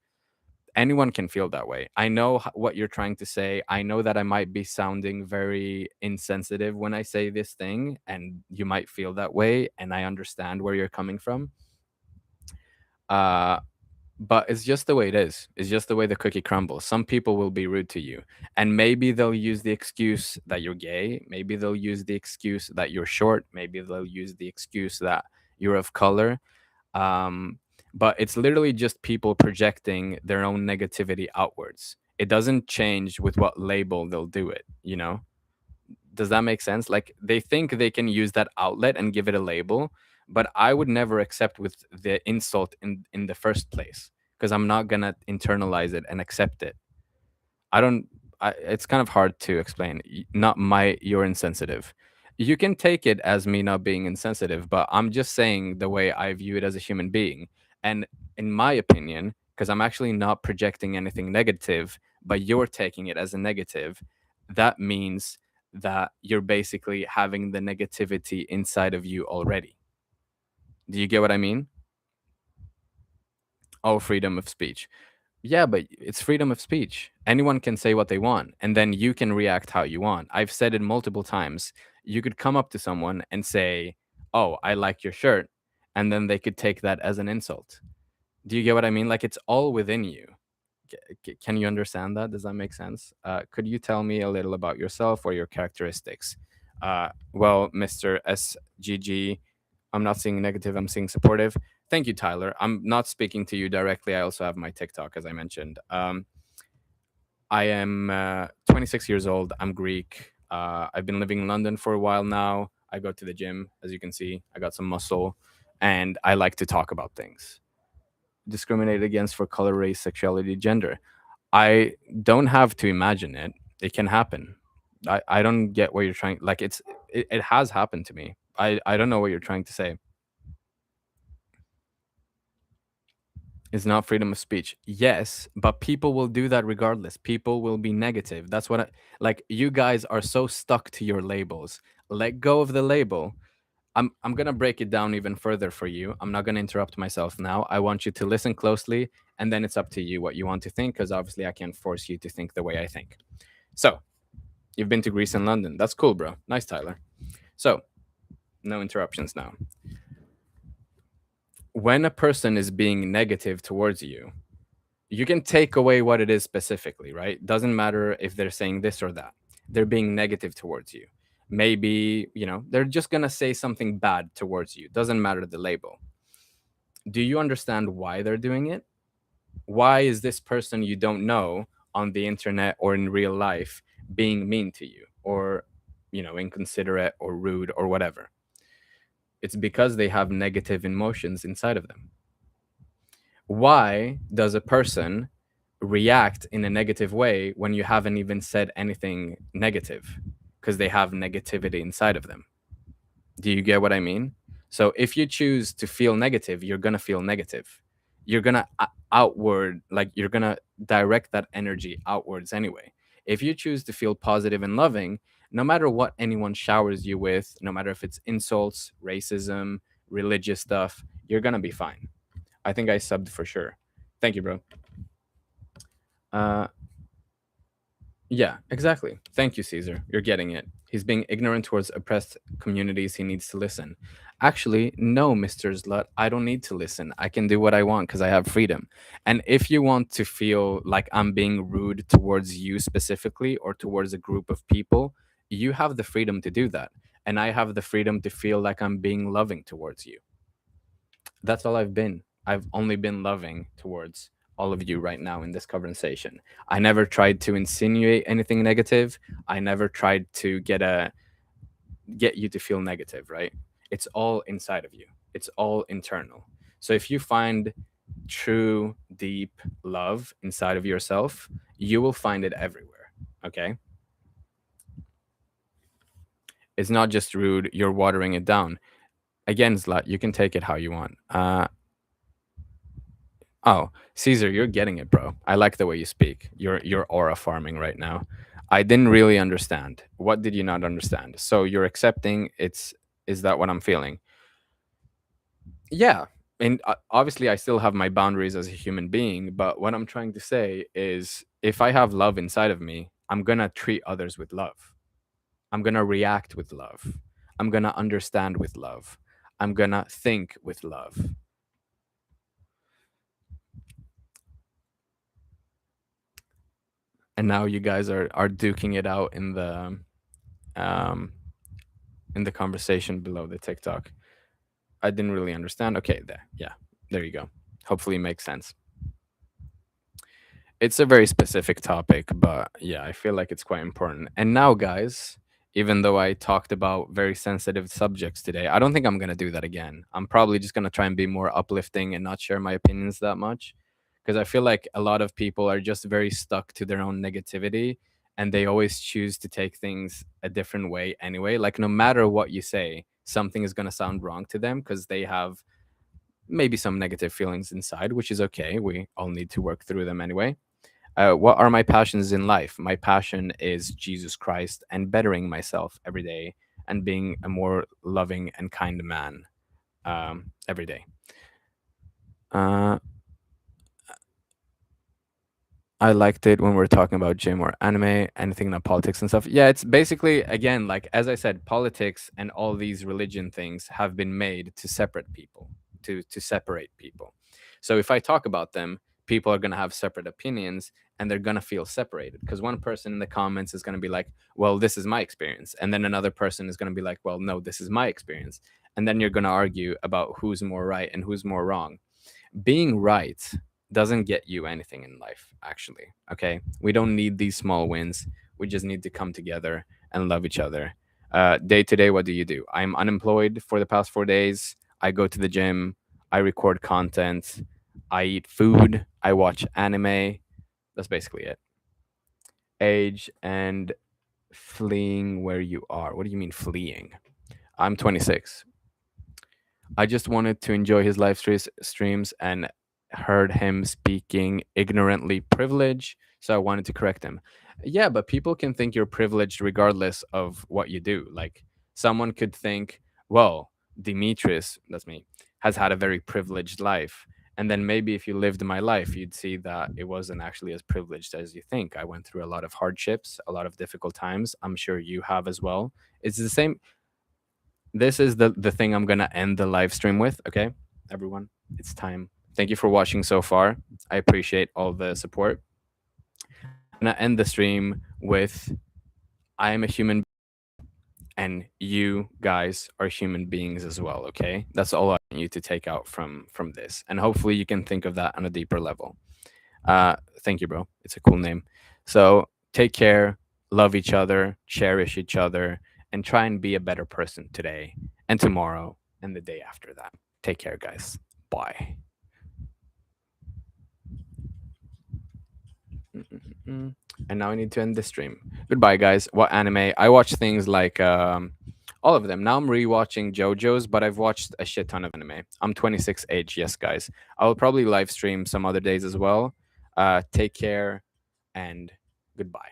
Speaker 1: Anyone can feel that way. I know what you're trying to say. I know that I might be sounding very insensitive when I say this thing, and you might feel that way, and I understand where you're coming from. Uh, but it's just the way it is. It's just the way the cookie crumbles. Some people will be rude to you, and maybe they'll use the excuse that you're gay. Maybe they'll use the excuse that you're short. Maybe they'll use the excuse that you're of color. Um, but it's literally just people projecting their own negativity outwards. It doesn't change with what label they'll do it, you know? Does that make sense? Like they think they can use that outlet and give it a label, but I would never accept with the insult in the first place because I'm not gonna internalize it and accept it. I don't. It's kind of hard to explain. Not my. You're insensitive. You can take it as me not being insensitive, but I'm just saying the way I view it as a human being. And in my opinion, because I'm actually not projecting anything negative, but you're taking it as a negative, that means that you're basically having the negativity inside of you already. Do you get what I mean? Oh, freedom of speech. Yeah, but it's freedom of speech. Anyone can say what they want, and then you can react how you want. I've said it multiple times. You could come up to someone and say, "Oh, I like your shirt," and then they could take that as an insult. Do you get what I mean? Like it's all within you. Can you understand that? Does that make sense? Could you tell me a little about yourself or your characteristics? Well, Mr. SGG, I'm not seeing negative, I'm seeing supportive. Thank you, Tyler. I'm not speaking to you directly. I also have my TikTok, as I mentioned. I am 26 years old. I'm Greek. I've been living in London for a while now. I go to the gym, as you can see. I got some muscle, and I like to talk about things. Discriminated against for color, race, sexuality, gender. I don't have to imagine it. It can happen. I don't get what you're trying. Like it has happened to me. I don't know what you're trying to say. It's not freedom of speech. Yes, but people will do that regardless. People will be negative. That's what I like. You guys are so stuck to your labels. Let go of the label. I'm gonna break it down even further for you. I'm not gonna interrupt myself now. I want you to listen closely, and then it's up to you what you want to think, because obviously I can't force you to think the way I think. So, you've been to Greece and London. That's cool, bro. Nice, Tyler. So, no interruptions now. When a person is being negative towards you, you can take away what it is specifically, right? Doesn't matter if they're saying this or that. They're being negative towards you. Maybe, they're just going to say something bad towards you. Doesn't matter the label. Do you understand why they're doing it? Why is this person you don't know on the internet or in real life being mean to you or, inconsiderate or rude or whatever? It's because they have negative emotions inside of them. Why does a person react in a negative way when you haven't even said anything negative? Because they have negativity inside of them. Do you get what I mean? So if you choose to feel negative, you're going to feel negative. You're going to outward, like you're going to direct that energy outwards anyway. If you choose to feel positive and loving, no matter what anyone showers you with, no matter if it's insults, racism, religious stuff, you're going to be fine. I think I subbed for sure. Thank you, bro. Uh, yeah, exactly. Thank you, Caesar. You're getting it. He's being ignorant towards oppressed communities. He needs to listen. Actually, no, Mr. Slut, I don't need to listen. I can do what I want because I have freedom. And if you want to feel like I'm being rude towards you specifically or towards a group of people, you have the freedom to do that. And I have the freedom to feel like I'm being loving towards you. That's all I've been. I've only been loving towards all of you right now in this conversation. I never tried to insinuate anything negative. I never tried to get you to feel negative, right? It's all inside of you. It's all internal. So if you find true deep love inside of yourself, you will find it everywhere, okay? It's not just rude, you're watering it down. Again, Slut, you can take it how you want. Oh, Caesar, you're getting it, bro. I like the way you speak. You're aura farming right now. I didn't really understand. What did you not understand? So you're accepting it's is that what I'm feeling? Yeah. And obviously I still have my boundaries as a human being, but what I'm trying to say is if I have love inside of me, I'm going to treat others with love. I'm going to react with love. I'm going to understand with love. I'm going to think with love. and now you guys are duking it out um in the conversation below the TikTok. I didn't really understand. Okay, there. Yeah, there you go. Hopefully it makes sense. It's a very specific topic, but yeah, I feel like it's quite important. And now, guys, even though I talked about very sensitive subjects today, I don't think I'm going to do that again. I'm probably just going to try and be more uplifting and not share my opinions that much, because I feel like a lot of people are just very stuck to their own negativity, and they always choose to take things a different way anyway. Like, no matter what you say, something is going to sound wrong to them because they have maybe some negative feelings inside, which is okay. We all need to work through them anyway. What are my passions in life? My passion is Jesus Christ and bettering myself every day and being a more loving and kind man every day. Uh, I liked it when we are talking about gym or anime, anything about politics and stuff. Yeah, it's basically, again, like as I said, politics and all these religion things have been made to separate people, to separate people. So if I talk about them, people are going to have separate opinions and they're going to feel separated because one person in the comments is going to be like, well, this is my experience. And then another person is going to be like, well, no, this is my experience. And then you're going to argue about who's more right and who's more wrong. Being right doesn't get you anything in life, actually. Okay. We don't need these small wins. We just need to come together and love each other. Day to day, what do you do? I'm unemployed for the past 4 days. I go to the gym. I record content. I eat food. I watch anime. That's basically it. Age and fleeing where you are. What do you mean fleeing? I'm 26. I just wanted to enjoy his streams and heard him speaking ignorantly privileged, so I wanted to correct him. Yeah, but people can think you're privileged regardless of what you do. Like someone could think, well, Demetrius, that's me, has had a very privileged life. And then maybe if you lived my life, you'd see that it wasn't actually as privileged as you think. I went through a lot of hardships, a lot of difficult times. I'm sure you have as well. It's the same. This is the thing I'm gonna end the live stream with. Okay, everyone, it's time. Thank you for watching so far. I appreciate all the support. I'm gonna end the stream with I am a human and you guys are human beings as well. Okay, that's all I want you to take out from this, and hopefully you can think of that on a deeper level. Thank you, bro. It's a cool name. So take care, love each other, cherish each other, and try and be a better person today and tomorrow and the day after that. Take care, guys. Bye. And now I need to end the stream. Goodbye, guys. What anime? I watch things like all of them. Now I'm rewatching JoJo's, but I've watched a shit ton of anime. I'm 26 age. Yes, guys. I will probably live stream some other days as well. Take care and goodbye.